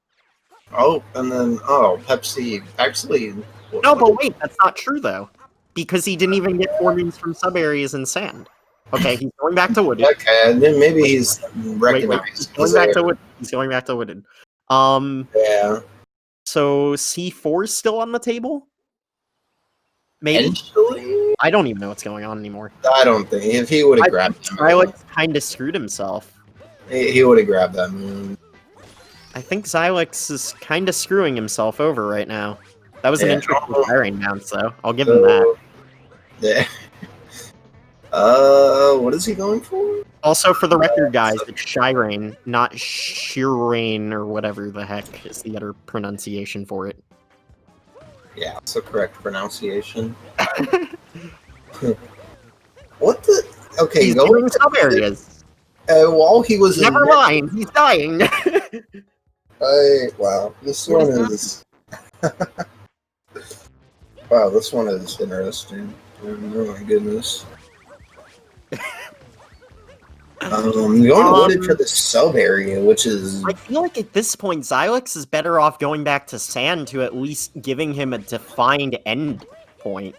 [SPEAKER 2] Oh, and then, Pepsi, actually...
[SPEAKER 1] No, but wait, that's not true, though. Because he didn't even get 4 moons from sub-areas in Sand. Okay, he's going back to Wooded.
[SPEAKER 2] Okay, and then maybe he's recognized.
[SPEAKER 1] He's going back to Wooded.
[SPEAKER 2] Yeah.
[SPEAKER 1] So C4 is still on the table? Maybe?
[SPEAKER 2] Eventually?
[SPEAKER 1] I don't even know what's going on anymore.
[SPEAKER 2] I don't think. If he would have grabbed him.
[SPEAKER 1] Xylex kind of screwed himself.
[SPEAKER 2] He would have grabbed that moon.
[SPEAKER 1] I think Xylex is kind of screwing himself over right now. That was an interesting firing bounce, though. I'll give him that.
[SPEAKER 2] Yeah. What is he going for?
[SPEAKER 1] Also, for the record, guys, it's Shirain, not Shirain or whatever the heck is the other pronunciation for it.
[SPEAKER 2] Yeah, it's the correct pronunciation. What the? Okay,
[SPEAKER 1] He's doing sub areas.
[SPEAKER 2] While he was
[SPEAKER 1] Never mind, he's dying.
[SPEAKER 2] Wow, this one is. Wow, this one is interesting. Oh my goodness. Going to Wooded for the sub area, which is.
[SPEAKER 1] I feel like at this point, Xylex is better off going back to Sand to at least giving him a defined end point.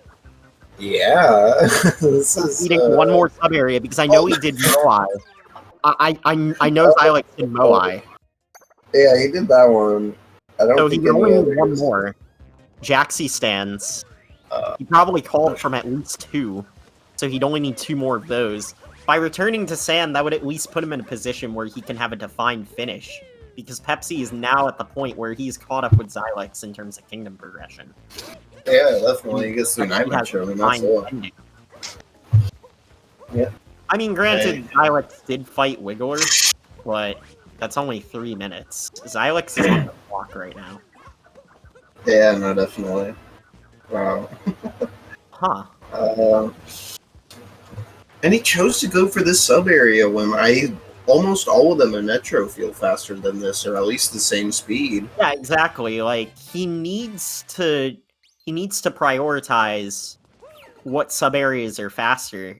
[SPEAKER 2] Yeah, this is
[SPEAKER 1] eating one more sub area because I know he did Moai. I know Xylex did Moai.
[SPEAKER 2] Yeah, he did that one. I don't
[SPEAKER 1] So
[SPEAKER 2] think
[SPEAKER 1] he only
[SPEAKER 2] any
[SPEAKER 1] need one
[SPEAKER 2] others.
[SPEAKER 1] more. Jaxie stands. He probably called from at least 2, so he'd only need 2 more of those. By returning to Sand, that would at least put him in a position where he can have a defined finish, because Pepsi is now at the point where he's caught up with Xylex in terms of kingdom progression.
[SPEAKER 2] Yeah, definitely. He gets through Nightmare Show, and that's all. Yeah.
[SPEAKER 1] I mean, granted, Xylex did fight Wiggler, but that's only 3 minutes. Xylex is on the clock right now.
[SPEAKER 2] Yeah, no, definitely. Wow.
[SPEAKER 1] Huh.
[SPEAKER 2] And he chose to go for this sub area when almost all of them in Metro feel faster than this, or at least the same speed.
[SPEAKER 1] Yeah, exactly. Like, he needs to prioritize what sub areas are faster.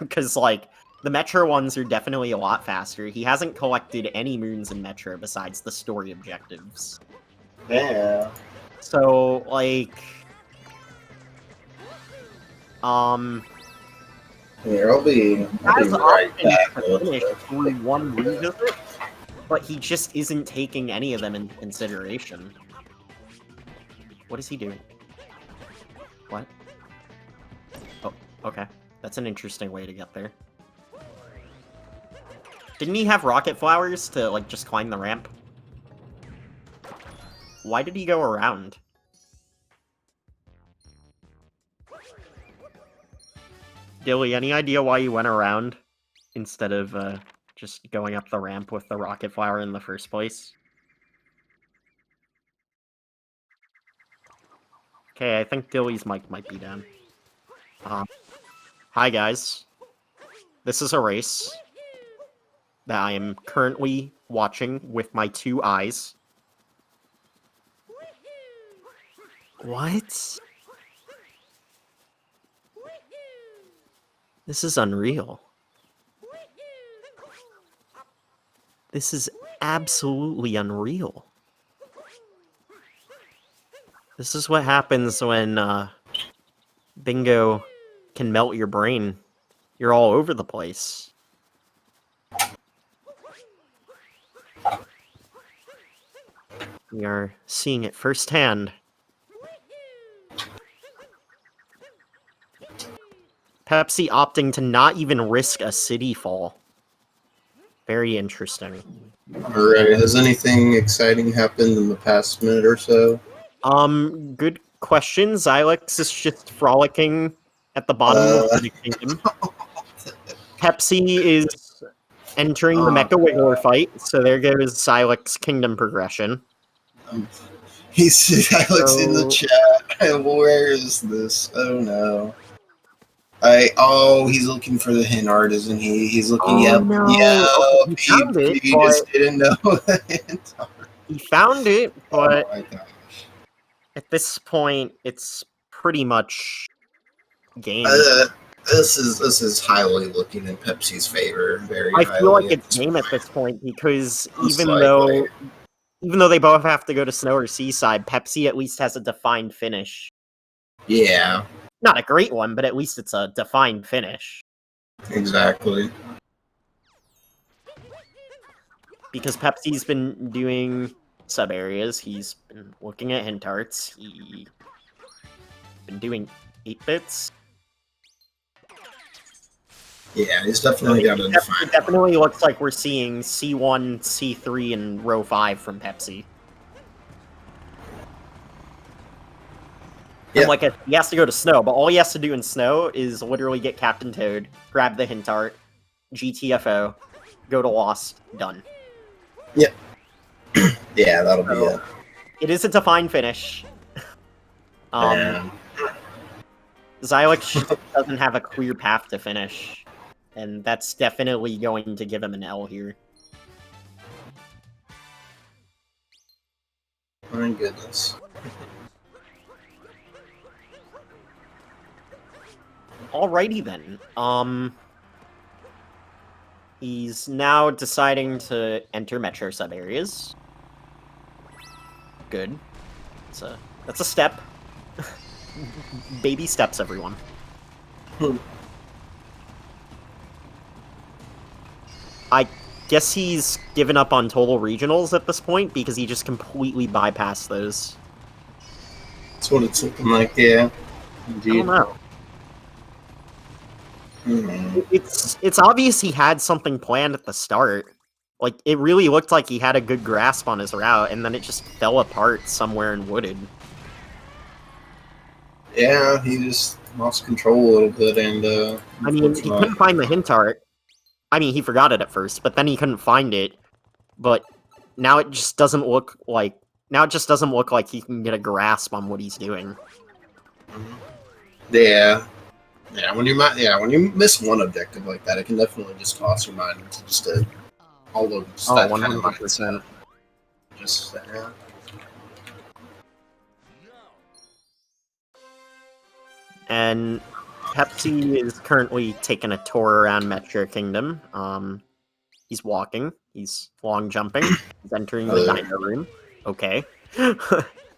[SPEAKER 1] Because, like, the Metro ones are definitely a lot faster. He hasn't collected any moons in Metro besides the story objectives.
[SPEAKER 2] Yeah.
[SPEAKER 1] So, like...
[SPEAKER 2] Here, I'll be right back.
[SPEAKER 1] Finish through one revisit, but he just isn't taking any of them into consideration. What is he doing? What? Oh, okay. That's an interesting way to get there. Didn't he have rocket flowers to, like, just climb the ramp? Why did he go around? Dilly, any idea why you went around instead of just going up the ramp with the rocket flower in the first place? Okay, I think Dilly's mic might be down. Hi guys. This is a race that I am currently watching with my 2 eyes. What? This is unreal. This is absolutely unreal. This is what happens when bingo can melt your brain. You're all over the place. We are seeing it firsthand. Pepsi opting to not even risk a city fall. Very interesting.
[SPEAKER 2] Alright, has anything exciting happened in the past minute or so?
[SPEAKER 1] Good question. Xylex is just frolicking at the bottom of the kingdom. Pepsi is entering the Mecha Wiggler fight, so there goes Xylex kingdom progression.
[SPEAKER 2] He's Xylex in the chat. Where is this? Oh no. He's looking for the hint art, isn't he? He's looking. Yep.
[SPEAKER 1] No.
[SPEAKER 2] Yeah.
[SPEAKER 1] He found it,
[SPEAKER 2] he just didn't know the hint art.
[SPEAKER 1] He found it, but
[SPEAKER 2] oh my gosh.
[SPEAKER 1] At this point, it's pretty much game.
[SPEAKER 2] This is highly looking in Pepsi's favor. Very.
[SPEAKER 1] I feel like it's game at this point because even though they both have to go to Snow or Seaside, Pepsi at least has a defined finish.
[SPEAKER 2] Yeah.
[SPEAKER 1] Not a great one, but at least it's a defined finish.
[SPEAKER 2] Exactly.
[SPEAKER 1] Because Pepsi's been doing sub areas, he's been looking at hint arts, he's been doing 8-bits.
[SPEAKER 2] Yeah, he's definitely got a defined.
[SPEAKER 1] It definitely looks like we're seeing C1, C3, and row 5 from Pepsi. And like he has to go to snow, but all he has to do in snow is literally get Captain Toad, grab the hint art, GTFO, go to Lost, done.
[SPEAKER 2] Yep. Yeah, that'll be it.
[SPEAKER 1] It is a defined finish. Xylex doesn't have a clear path to finish, and that's definitely going to give him an L here.
[SPEAKER 2] My goodness.
[SPEAKER 1] Alrighty then. He's now deciding to enter metro sub-areas. Good. That's a step. Baby steps, everyone. I guess he's given up on total regionals at this point because he just completely bypassed those.
[SPEAKER 2] That's what it's looking like, yeah. Indeed.
[SPEAKER 1] I don't know. It's obvious he had something planned at the start. Like, it really looked like he had a good grasp on his route, and then it just fell apart somewhere in Wooded.
[SPEAKER 2] Yeah, he just lost control a little bit, and
[SPEAKER 1] I mean, he couldn't find the hint art. I mean, he forgot it at first, but then he couldn't find it. But now it just doesn't look like he can get a grasp on what he's doing.
[SPEAKER 2] Yeah. Yeah, when you miss one objective like that, it can definitely just toss your mind into just all of that
[SPEAKER 1] 100%.
[SPEAKER 2] Just
[SPEAKER 1] And Pepsi is currently taking a tour around Metro Kingdom. He's walking. He's long jumping. He's entering the dino room. Okay.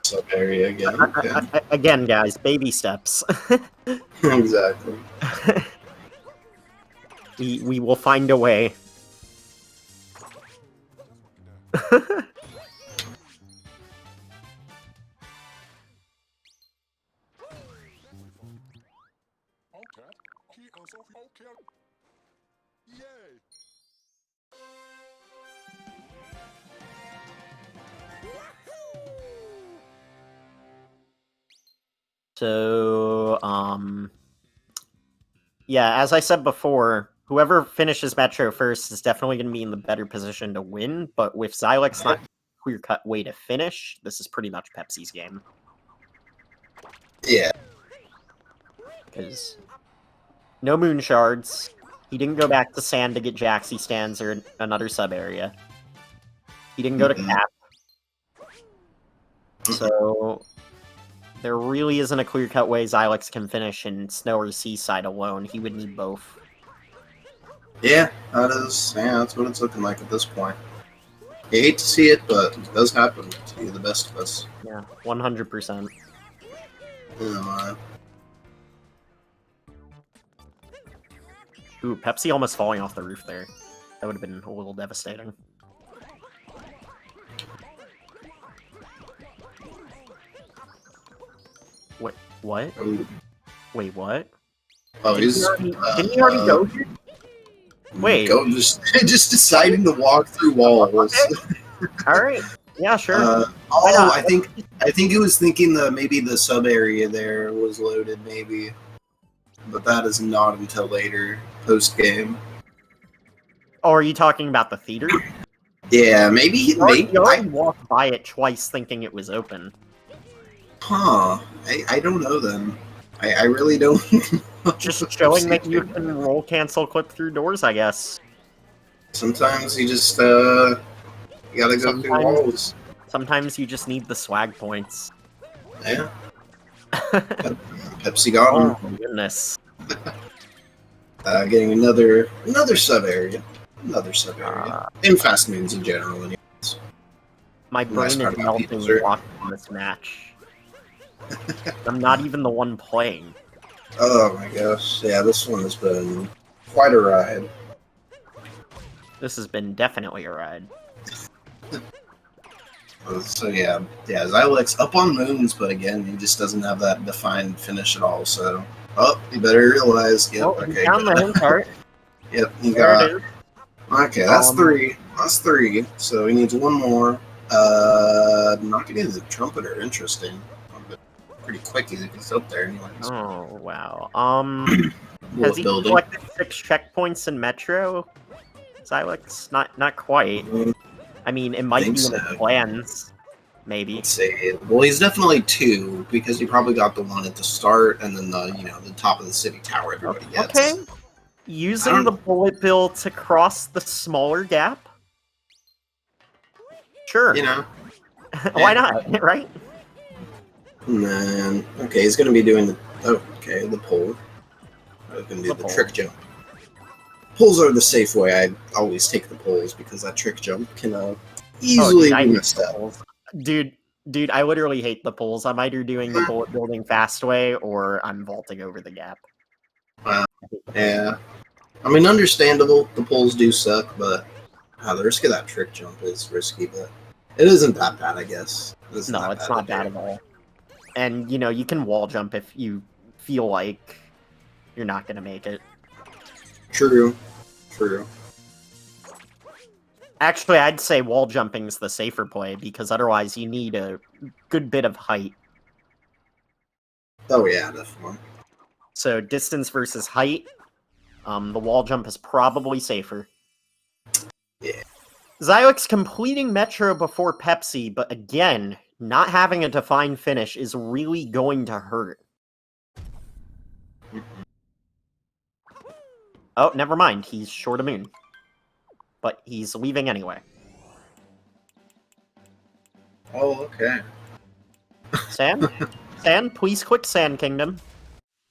[SPEAKER 2] Sub area again. Yeah.
[SPEAKER 1] Again, guys, baby steps.
[SPEAKER 2] Exactly.
[SPEAKER 1] We will find a way. So, yeah, as I said before, whoever finishes Metro first is definitely going to be in the better position to win, but with Xylex not clear-cut way to finish, this is pretty much Pepsi's game.
[SPEAKER 2] Yeah.
[SPEAKER 1] Because no moon shards, he didn't go back to sand to get Jaxie stands or another sub-area. He didn't go to cap. So there really isn't a clear-cut way Xylex can finish in Snow or Seaside alone. He would need both.
[SPEAKER 2] Yeah, that is. Yeah, that's what it's looking like at this point. You hate to see it, but it does happen to the best of us.
[SPEAKER 1] Yeah, 100%. Ooh, Pepsi almost falling off the roof there. That would have been a little devastating. Wait, what? Wait, what?
[SPEAKER 2] Oh,
[SPEAKER 1] didn't he already go here? Wait.
[SPEAKER 2] Just deciding to walk through walls.
[SPEAKER 1] Okay. Alright. Yeah, sure.
[SPEAKER 2] I think it was thinking that maybe the sub area there was loaded, maybe. But that is not until later, post game.
[SPEAKER 1] Oh, are you talking about the theater?
[SPEAKER 2] Yeah, maybe
[SPEAKER 1] you already walked by it twice thinking it was open.
[SPEAKER 2] Huh. I don't know then. I really don't.
[SPEAKER 1] Just showing that you can roll cancel clip through doors, I guess.
[SPEAKER 2] Sometimes you just you gotta go through walls.
[SPEAKER 1] Sometimes you just need the swag points.
[SPEAKER 2] Yeah. Pepsi got him.
[SPEAKER 1] Oh my goodness.
[SPEAKER 2] Getting another sub area. In fast moons in general, anyways.
[SPEAKER 1] My brain is melting watching this match. I'm not even the one playing.
[SPEAKER 2] Oh my gosh. Yeah, this one has been quite a ride.
[SPEAKER 1] This has been definitely a ride.
[SPEAKER 2] So yeah, Xylex up on moons, but again, he just doesn't have that defined finish at all, so... Oh, you better realize, yep, okay.
[SPEAKER 1] Found the hint art.
[SPEAKER 2] Yep, you got it. Okay, that's three. That's three, so he needs one more. Not getting the trumpeter, interesting. pretty quick as he gets up there. Anyways.
[SPEAKER 1] Oh, wow. Has
[SPEAKER 2] Bullet
[SPEAKER 1] he
[SPEAKER 2] building.
[SPEAKER 1] collected 6 checkpoints in Metro? Xylex? Not quite. I mean, it might be in his plans. Maybe.
[SPEAKER 2] Let's see. Well, he's definitely 2 because he probably got the one at the start and then the the top of the city tower everybody gets.
[SPEAKER 1] Okay. Using the bullet bill to cross the smaller gap? Sure. Why not, right?
[SPEAKER 2] Man. Okay, he's going to be doing the... Oh, okay, the pole. I'm going to do the trick jump. Poles are the safe way. I always take the poles because that trick jump can easily be messed up.
[SPEAKER 1] Dude, I literally hate the poles. I'm either doing the bullet building fast way or I'm vaulting over the gap.
[SPEAKER 2] Wow. Yeah. I mean, understandable. The poles do suck, but the risk of that trick jump is risky, but it isn't that bad, I guess.
[SPEAKER 1] No, it's not bad at all. And, you can wall jump if you feel like you're not going to make it.
[SPEAKER 2] True.
[SPEAKER 1] Actually, I'd say wall jumping's the safer play, because otherwise you need a good bit of height.
[SPEAKER 2] Oh, yeah, definitely.
[SPEAKER 1] So, distance versus height, the wall jump is probably safer.
[SPEAKER 2] Yeah.
[SPEAKER 1] Xylex completing Metro before Pepsi, but again, not having a defined finish is really going to hurt. Oh, never mind. He's short of moon. But he's leaving anyway.
[SPEAKER 2] Oh, okay.
[SPEAKER 1] Sand? Sand? Please click Sand Kingdom.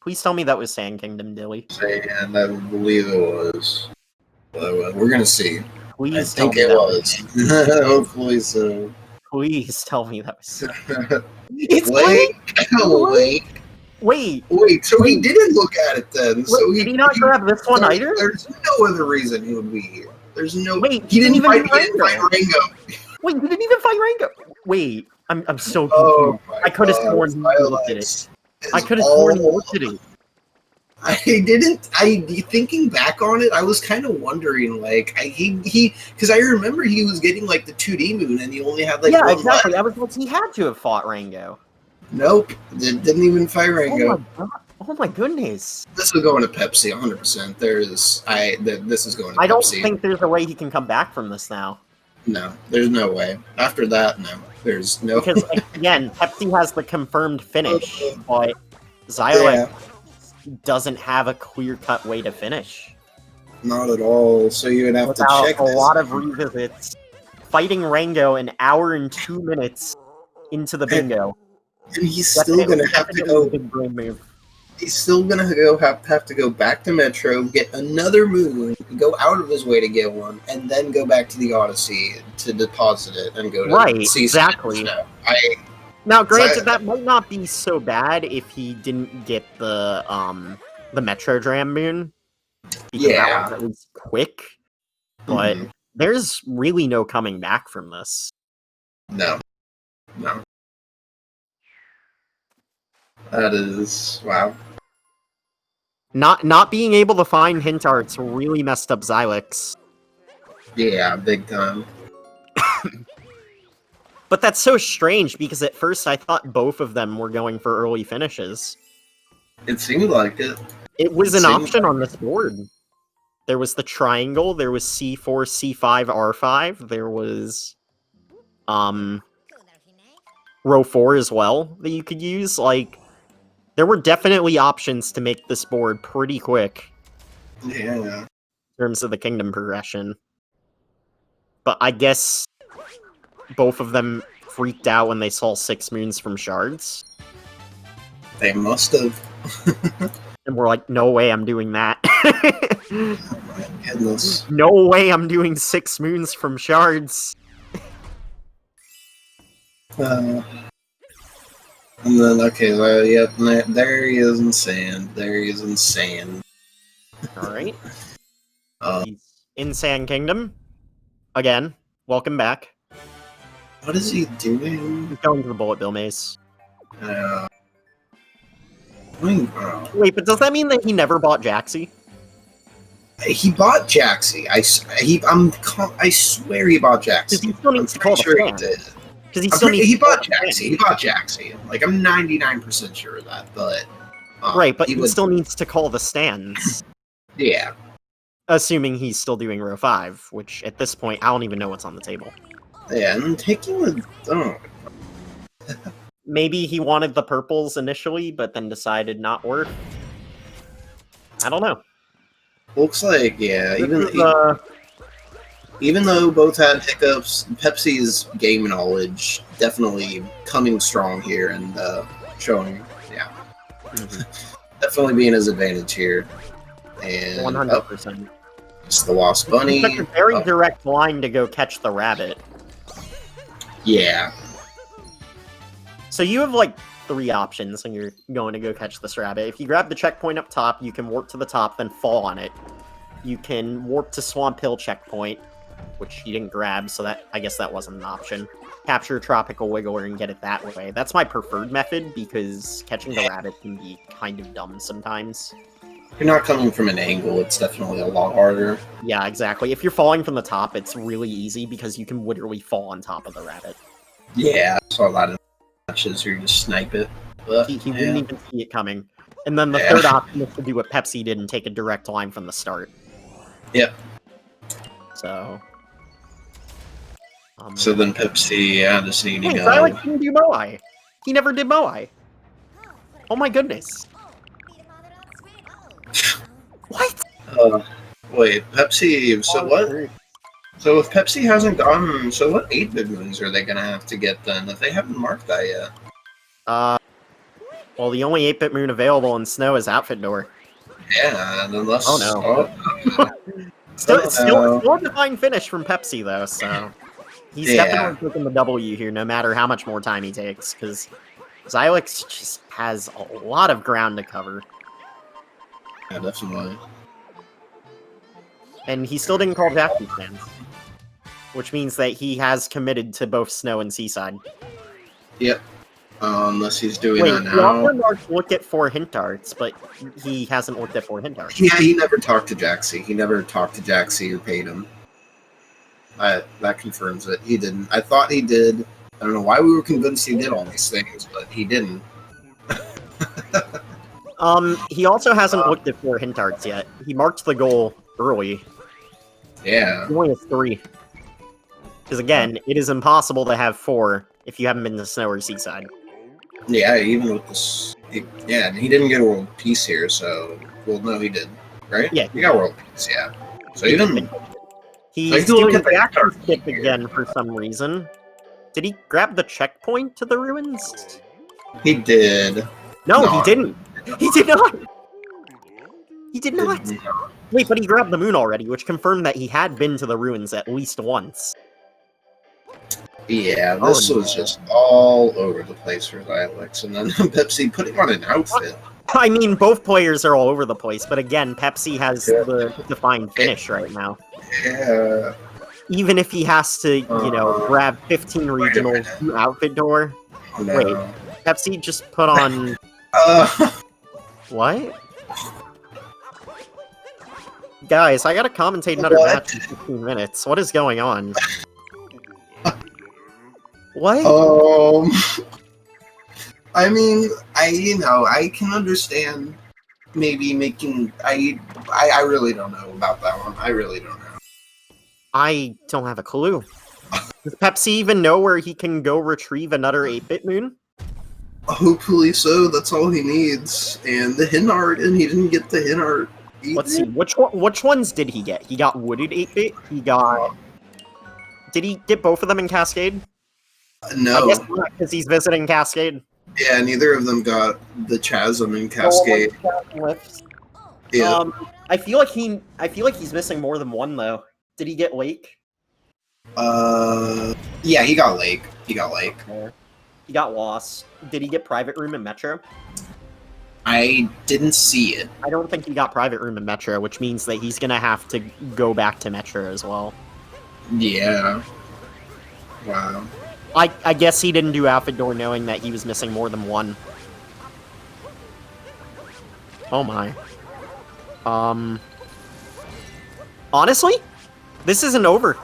[SPEAKER 1] Please tell me that was Sand Kingdom, Dilly.
[SPEAKER 2] Sand, I believe it was. Well, we're gonna see.
[SPEAKER 1] Please
[SPEAKER 2] I think it was. Hopefully so.
[SPEAKER 1] Please tell me that was.
[SPEAKER 2] It's Wait, so he didn't look at it then.
[SPEAKER 1] Wait,
[SPEAKER 2] so
[SPEAKER 1] did he not grab this one either?
[SPEAKER 2] There's no other reason he would be here. There's no.
[SPEAKER 1] Wait,
[SPEAKER 2] he didn't fight
[SPEAKER 1] Rango.
[SPEAKER 2] Wait,
[SPEAKER 1] he didn't even fight Rango. Wait, I'm so confused. I could have sworn he looked at it. I could have sworn he looked at it.
[SPEAKER 2] I didn't. Thinking back on it, I was kind of wondering, like, because I remember he was getting like the 2D moon, and he only had like
[SPEAKER 1] one
[SPEAKER 2] exactly.
[SPEAKER 1] I was like, he had to have fought Rango.
[SPEAKER 2] Nope, didn't even fight Rango.
[SPEAKER 1] Oh my goodness!
[SPEAKER 2] This is going to Pepsi, 100%. This is going to Pepsi.
[SPEAKER 1] I don't think there's a way he can come back from this now.
[SPEAKER 2] No, there's no way. After that, no, there's no.
[SPEAKER 1] Because again, Pepsi has the confirmed finish, but Xylex doesn't have a clear-cut way to finish.
[SPEAKER 2] Not at all. So you would have to check
[SPEAKER 1] a lot of revisits. Fighting Rango an hour and 2 minutes into the bingo.
[SPEAKER 2] And he's still gonna have to go. He's still gonna have to go back to Metro, get another moon, go out of his way to get one, and then go back to the Odyssey to deposit it and go to
[SPEAKER 1] exactly. Now, granted, that might not be so bad if he didn't get the Metro Dram moon. Because that was at least quick. But there's really no coming back from this.
[SPEAKER 2] No. That is wow.
[SPEAKER 1] Not being able to find hint arts really messed up Xylex.
[SPEAKER 2] Yeah, big time.
[SPEAKER 1] But that's so strange, because at first I thought both of them were going for early finishes.
[SPEAKER 2] It seemed like it.
[SPEAKER 1] It was an option on this board. There was the triangle, there was C4, C5, R5, there was row 4 as well that you could use. Like, there were definitely options to make this board pretty quick.
[SPEAKER 2] Yeah.
[SPEAKER 1] In terms of the kingdom progression. But I guess both of them freaked out when they saw 6 moons from shards.
[SPEAKER 2] They must have.
[SPEAKER 1] And we're like, no way I'm doing that.
[SPEAKER 2] Oh my goodness.
[SPEAKER 1] No way I'm doing 6 moons from shards.
[SPEAKER 2] And then, okay, well, yep, there he is in sand.
[SPEAKER 1] Alright. He's in Sand Kingdom. Again, welcome back.
[SPEAKER 2] What is he doing?
[SPEAKER 1] He's going to the Bullet Bill Maze.
[SPEAKER 2] Wait,
[SPEAKER 1] but does that mean that he never bought Jaxi?
[SPEAKER 2] He bought Jaxi. I swear he bought Jaxi.
[SPEAKER 1] He still needs to call the fan. Because he still needs
[SPEAKER 2] he bought Jaxie. He bought Jaxie. Like, I'm 99% sure of that, but...
[SPEAKER 1] right, but he still needs to call the stands.
[SPEAKER 2] Yeah.
[SPEAKER 1] Assuming he's still doing row 5, which at this point, I don't even know what's on the table.
[SPEAKER 2] Yeah, and taking the... Oh.
[SPEAKER 1] Maybe he wanted the purples initially, but then decided not worth. I don't know.
[SPEAKER 2] Looks like, yeah, even though both had hiccups, Pepsi's game knowledge definitely coming strong here and showing, yeah. Definitely being his advantage here. And
[SPEAKER 1] 100%.
[SPEAKER 2] It's the Lost Bunny.
[SPEAKER 1] He took a very direct line to go catch the rabbit.
[SPEAKER 2] Yeah.
[SPEAKER 1] So you have like 3 options when you're going to go catch this rabbit. If you grab the checkpoint up top, you can warp to the top, then fall on it. You can warp to Swamp Hill checkpoint, which you didn't grab, so that I guess that wasn't an option. Capture Tropical Wiggler and get it that way. That's my preferred method, because catching the rabbit can be kind of dumb sometimes.
[SPEAKER 2] If you're not coming from an angle, it's definitely a lot harder.
[SPEAKER 1] Yeah, exactly. If you're falling from the top, it's really easy, because you can literally fall on top of the rabbit.
[SPEAKER 2] Yeah, I saw a lot of matches where you just snipe it. But,
[SPEAKER 1] he wouldn't even see it coming. And then the third option is to do what Pepsi did and take a direct line from the start.
[SPEAKER 2] Yep.
[SPEAKER 1] So...
[SPEAKER 2] so then Pepsi, yeah, just need to go.
[SPEAKER 1] Xylex didn't do Moai. He never did Moai. Oh my goodness. What?
[SPEAKER 2] Wait, Pepsi, so what? So if Pepsi hasn't gotten, so what 8-bit moons are they gonna have to get then, if they haven't marked that yet?
[SPEAKER 1] Well, the only 8-bit moon available in Snow is Outfit Door.
[SPEAKER 2] Yeah, and unless...
[SPEAKER 1] Oh no. Still a divine finish from Pepsi, though, so... He's definitely taking the W here, no matter how much more time he takes, because Xylex just has a lot of ground to cover.
[SPEAKER 2] Yeah, definitely.
[SPEAKER 1] And he still didn't call Jackson stands, which means that he has committed to both Snow and Seaside.
[SPEAKER 2] Yep. Unless he's doing that now.
[SPEAKER 1] He also looked at 4 hint darts, but he hasn't looked at 4 hint darts.
[SPEAKER 2] Yeah, he never talked to Jaxie. He never talked to Jaxie or paid him. That confirms it. He didn't. I thought he did. I don't know why we were convinced he did all these things, but he didn't.
[SPEAKER 1] He also hasn't looked at 4 hint darts yet. He marked the goal early.
[SPEAKER 2] Yeah.
[SPEAKER 1] He only has 3. Because again, it is impossible to have 4 if you haven't been to Snow or Seaside.
[SPEAKER 2] Yeah, even with this... Yeah, and he didn't get a world peace here, so... Well, no, he did. Right?
[SPEAKER 1] Yeah.
[SPEAKER 2] He got world peace, yeah. So even...
[SPEAKER 1] He's doing the action skip again for some reason. Did he grab the checkpoint to the ruins?
[SPEAKER 2] He did.
[SPEAKER 1] No, he didn't. He did not. He did not. Wait, but he grabbed the moon already, which confirmed that he had been to the ruins at least once.
[SPEAKER 2] Yeah, this was just all over the place for Xylex, and then Pepsi putting on an outfit.
[SPEAKER 1] I mean, both players are all over the place, but again, Pepsi has the defined finish right now.
[SPEAKER 2] Yeah.
[SPEAKER 1] Even if he has to, you know, grab 15 regionals to Outfit Door.
[SPEAKER 2] No.
[SPEAKER 1] Wait, Pepsi just put on... What? Guys, I gotta commentate another match in 15 minutes. What is going on? What?
[SPEAKER 2] I mean, I can understand maybe making... I really don't know about that one. I really don't know.
[SPEAKER 1] I don't have a clue. Does Pepsi even know where he can go retrieve another 8-bit moon?
[SPEAKER 2] Hopefully so. That's all he needs. And the hint art, and he didn't get the hint art either.
[SPEAKER 1] Let's see. Which ones did he get? He got Wooded 8-bit? He got... Did he get both of them in Cascade?
[SPEAKER 2] No.
[SPEAKER 1] I guess not, because he's visiting Cascade.
[SPEAKER 2] Yeah, neither of them got the Chasm in Cascade.
[SPEAKER 1] Yeah. I feel like he's missing more than one though. Did he get Lake?
[SPEAKER 2] Yeah, he got Lake. He got Lake.
[SPEAKER 1] He got Lost. Did he get Private Room in Metro?
[SPEAKER 2] I didn't see it.
[SPEAKER 1] I don't think he got Private Room in Metro, which means that he's gonna have to go back to Metro as well.
[SPEAKER 2] Yeah. Wow.
[SPEAKER 1] I guess he didn't do Outfit Door knowing that he was missing more than one. Oh my. Honestly, this isn't over.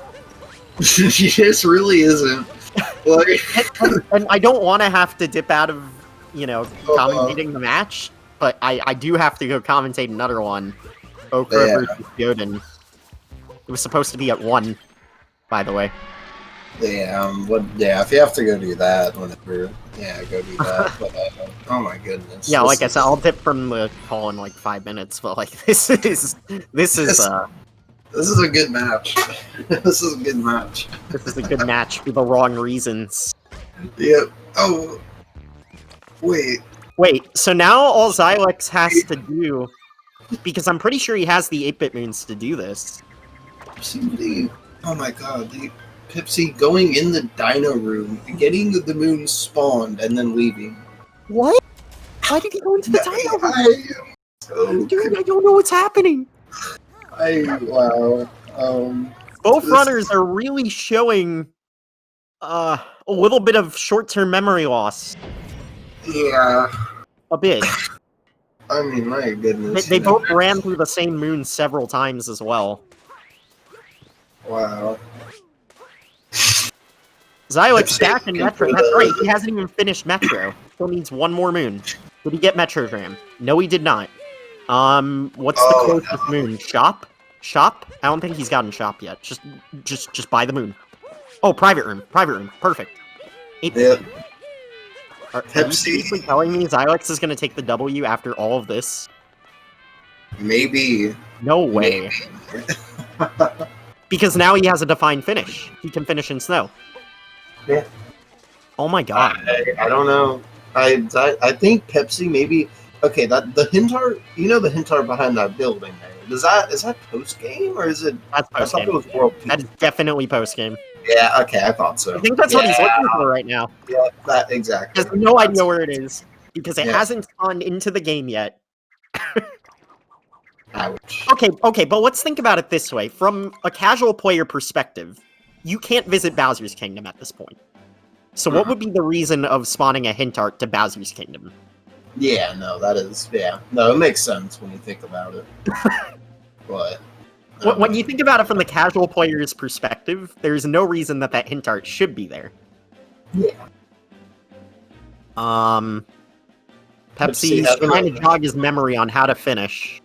[SPEAKER 2] This really isn't.
[SPEAKER 1] And I don't want to have to dip out of, commentating the match, but I do have to go commentate another one. Okra versus Yoden. It was supposed to be at 1, by the way.
[SPEAKER 2] Yeah, if you have to go do that, whatever. Yeah, go do that. But, oh my goodness.
[SPEAKER 1] Yeah, like I said, I'll dip from the call in like 5 minutes, but like this is
[SPEAKER 2] a good match. This is a good match.
[SPEAKER 1] This is a good match for the wrong reasons.
[SPEAKER 2] Yep. Oh.
[SPEAKER 1] Wait, so now all Xylex has to do, because I'm pretty sure he has the 8-bit moons to do this.
[SPEAKER 2] Oh my god, Pepsi going in the dino room, getting the moon spawned, and then leaving.
[SPEAKER 1] What? Why did he go into the dino room? Dude, I don't know what's happening.
[SPEAKER 2] Wow.
[SPEAKER 1] Both runners are really showing a little bit of short-term memory loss.
[SPEAKER 2] Yeah.
[SPEAKER 1] A bit.
[SPEAKER 2] I mean, my goodness.
[SPEAKER 1] They both ran through the same moon several times as well.
[SPEAKER 2] Wow.
[SPEAKER 1] Xylex back in Metro. That's right, he hasn't even finished Metro. Still needs one more moon. Did he get Metrogram? No, he did not. What's the closest moon? Shop? Shop? I don't think he's gotten Shop yet. Just buy the moon. Oh, private room. Private room. Perfect. 8
[SPEAKER 2] Yep.
[SPEAKER 1] Are you seriously telling me Xylex is going to take the W after all of this?
[SPEAKER 2] Maybe.
[SPEAKER 1] No way. Because now he has a defined finish. He can finish in snow.
[SPEAKER 2] Yeah.
[SPEAKER 1] Oh my god.
[SPEAKER 2] I don't know. I think Pepsi maybe. Okay, that the hint art. You know the hint art behind that building there. Is that post game or is it?
[SPEAKER 1] That's post game. That is definitely post game.
[SPEAKER 2] Yeah. Okay, I thought so.
[SPEAKER 1] I think that's what he's looking for right now.
[SPEAKER 2] Yeah, that exactly.
[SPEAKER 1] He has no idea where it is because it hasn't spawned into the game yet.
[SPEAKER 2] Ouch.
[SPEAKER 1] Okay, but let's think about it this way. From a casual player perspective, you can't visit Bowser's Kingdom at this point. So what would be the reason of spawning a hint art to Bowser's Kingdom?
[SPEAKER 2] Yeah, no, that is, no, it makes sense when you think about it. But
[SPEAKER 1] when you think about it from the casual player's perspective, there's no reason that hint art should be there.
[SPEAKER 2] Yeah.
[SPEAKER 1] Pepsi's trying to jog his memory on how to finish.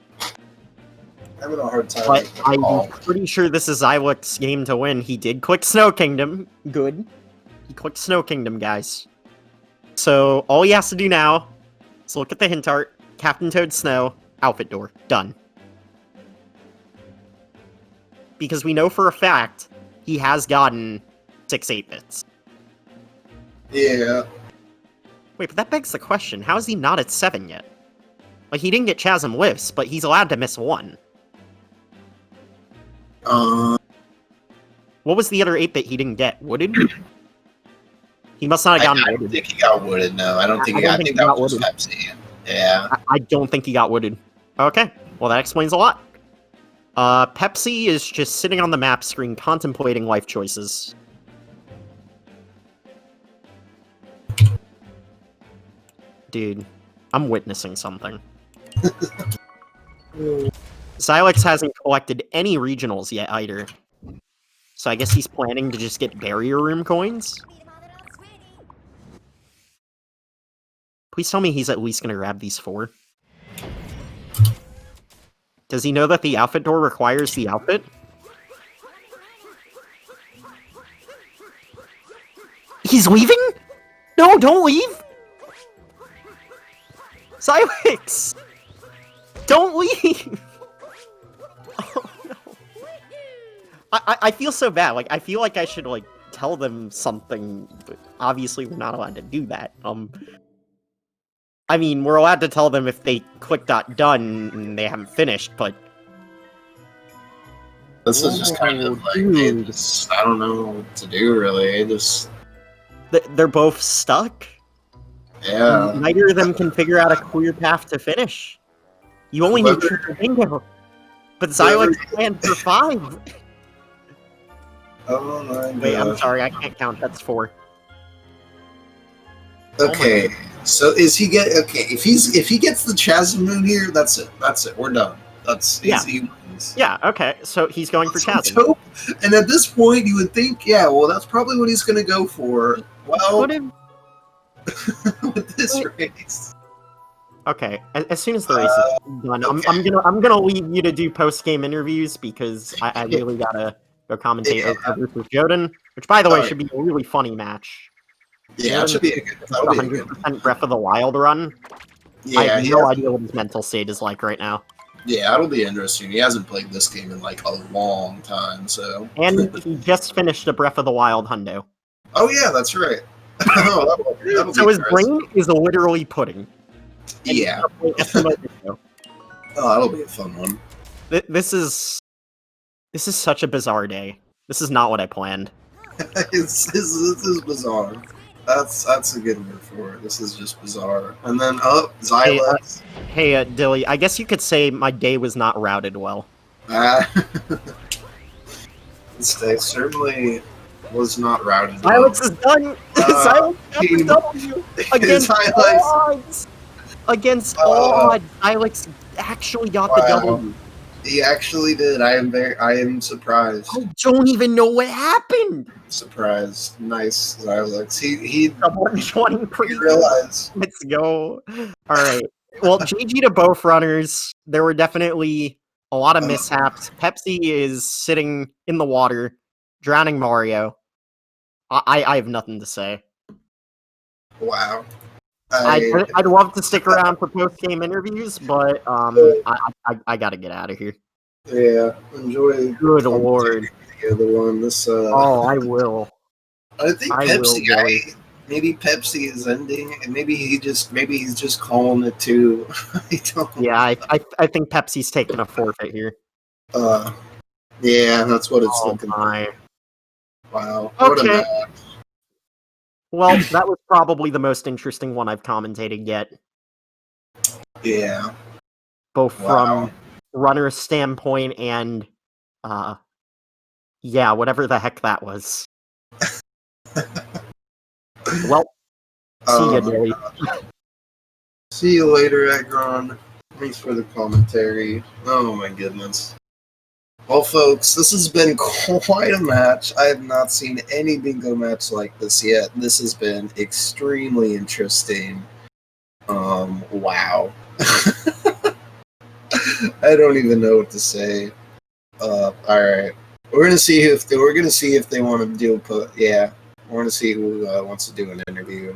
[SPEAKER 2] I'm having a hard time.
[SPEAKER 1] But I'm pretty sure this is Xylex's game to win. He did click Snow Kingdom. Good. He clicked Snow Kingdom, guys. So all he has to do now is look at the hint art, Captain Toad Snow, outfit door. Done. Because we know for a fact he has gotten 6 8-bits.
[SPEAKER 2] Yeah.
[SPEAKER 1] Wait, but that begs the question, how is he not at 7 yet? Like, he didn't get Chasm Lifts, but he's allowed to miss 1. What was the other 8-bit he didn't get? Wooded? He must not have gotten
[SPEAKER 2] wooded. I don't think he got wooded, no. I don't think he got wooded. I think that was Pepsi. Yeah.
[SPEAKER 1] I don't think he got wooded. Okay, well that explains a lot. Pepsi is just sitting on the map screen contemplating life choices. Dude, I'm witnessing something. Xylex hasn't collected any regionals yet either. So I guess he's planning to just get barrier room coins? Please tell me he's at least gonna grab these 4. Does he know that the outfit door requires the outfit? He's leaving? No, don't leave! Xylex! Don't leave! Oh, no. I feel so bad. Like, I feel like I should, like, tell them something, but obviously we're not allowed to do that. I mean, we're allowed to tell them if they click .done and they haven't finished, but...
[SPEAKER 2] This is just kind of like, I don't know what to do, really.
[SPEAKER 1] They're both stuck?
[SPEAKER 2] Yeah.
[SPEAKER 1] Neither of them can figure out a clear path to finish. You only need triple bingo. But Xylex planned for 5.
[SPEAKER 2] Oh my god.
[SPEAKER 1] Wait, I'm sorry, I can't count. That's 4.
[SPEAKER 2] Okay, so is he if he gets the Chasm Moon here, that's it. That's it. We're done. That's easy. happens.
[SPEAKER 1] Yeah, okay, so he's going for Chasm.
[SPEAKER 2] Dope. And at this point, you would think, yeah, well, that's probably what he's going to go for. Well, with this race.
[SPEAKER 1] Okay, as soon as the race is done, okay. I'm gonna leave you to do post-game interviews because I really gotta go commentate Oka versus Joden, which, by the way, should be a really funny match.
[SPEAKER 2] Yeah, it should be a good
[SPEAKER 1] 100% Breath of the Wild run.
[SPEAKER 2] Yeah,
[SPEAKER 1] I have no idea what his mental state is like right now.
[SPEAKER 2] Yeah, it'll be interesting. He hasn't played this game in like a long time, so.
[SPEAKER 1] And he just finished a Breath of the Wild hundo.
[SPEAKER 2] Oh yeah, that's right. that'll
[SPEAKER 1] so his brain is literally pudding.
[SPEAKER 2] Yeah. Oh, that'll be a fun one.
[SPEAKER 1] This is such a bizarre day. This is not what I planned.
[SPEAKER 2] This is bizarre. That's a good word for it. This is just bizarre. And then Xylex.
[SPEAKER 1] Hey, Dilly, I guess you could say my day was not routed well.
[SPEAKER 2] This day certainly was not routed
[SPEAKER 1] Xylex is done! Xylex got the W! Against all odds! Against all odds, Xylex actually got the W.
[SPEAKER 2] He actually did. I am surprised.
[SPEAKER 1] I don't even know what happened.
[SPEAKER 2] Surprised. Nice, Xylex. He
[SPEAKER 1] 120 pre.
[SPEAKER 2] Realized.
[SPEAKER 1] Let's go. All right. Well, GG to both runners. There were definitely a lot of mishaps. Pepsi is sitting in the water, drowning Mario. I have nothing to say.
[SPEAKER 2] Wow.
[SPEAKER 1] I'd love to stick around for post-game interviews, but I gotta get out of here.
[SPEAKER 2] Yeah, enjoy.
[SPEAKER 1] Good lord.
[SPEAKER 2] The other one. This.
[SPEAKER 1] Oh, I will.
[SPEAKER 2] I think Pepsi. Maybe Pepsi is ending, and maybe he's just calling it too. I don't.
[SPEAKER 1] Yeah, I think Pepsi's taking a forfeit here.
[SPEAKER 2] Yeah, that's what it's looking like. Wow.
[SPEAKER 1] Okay. Well, that was probably the most interesting one I've commentated yet.
[SPEAKER 2] Yeah.
[SPEAKER 1] Both from runner's standpoint and, yeah, whatever the heck that was. Well, see ya, Dilly.
[SPEAKER 2] See you later, Agron. Thanks for the commentary. Oh my goodness. Well, folks, this has been quite a match. I have not seen any bingo match like this yet. This has been extremely interesting. Wow. I don't even know what to say. All right, we're gonna see if they want to do. Yeah, we're gonna see who wants to do an interview.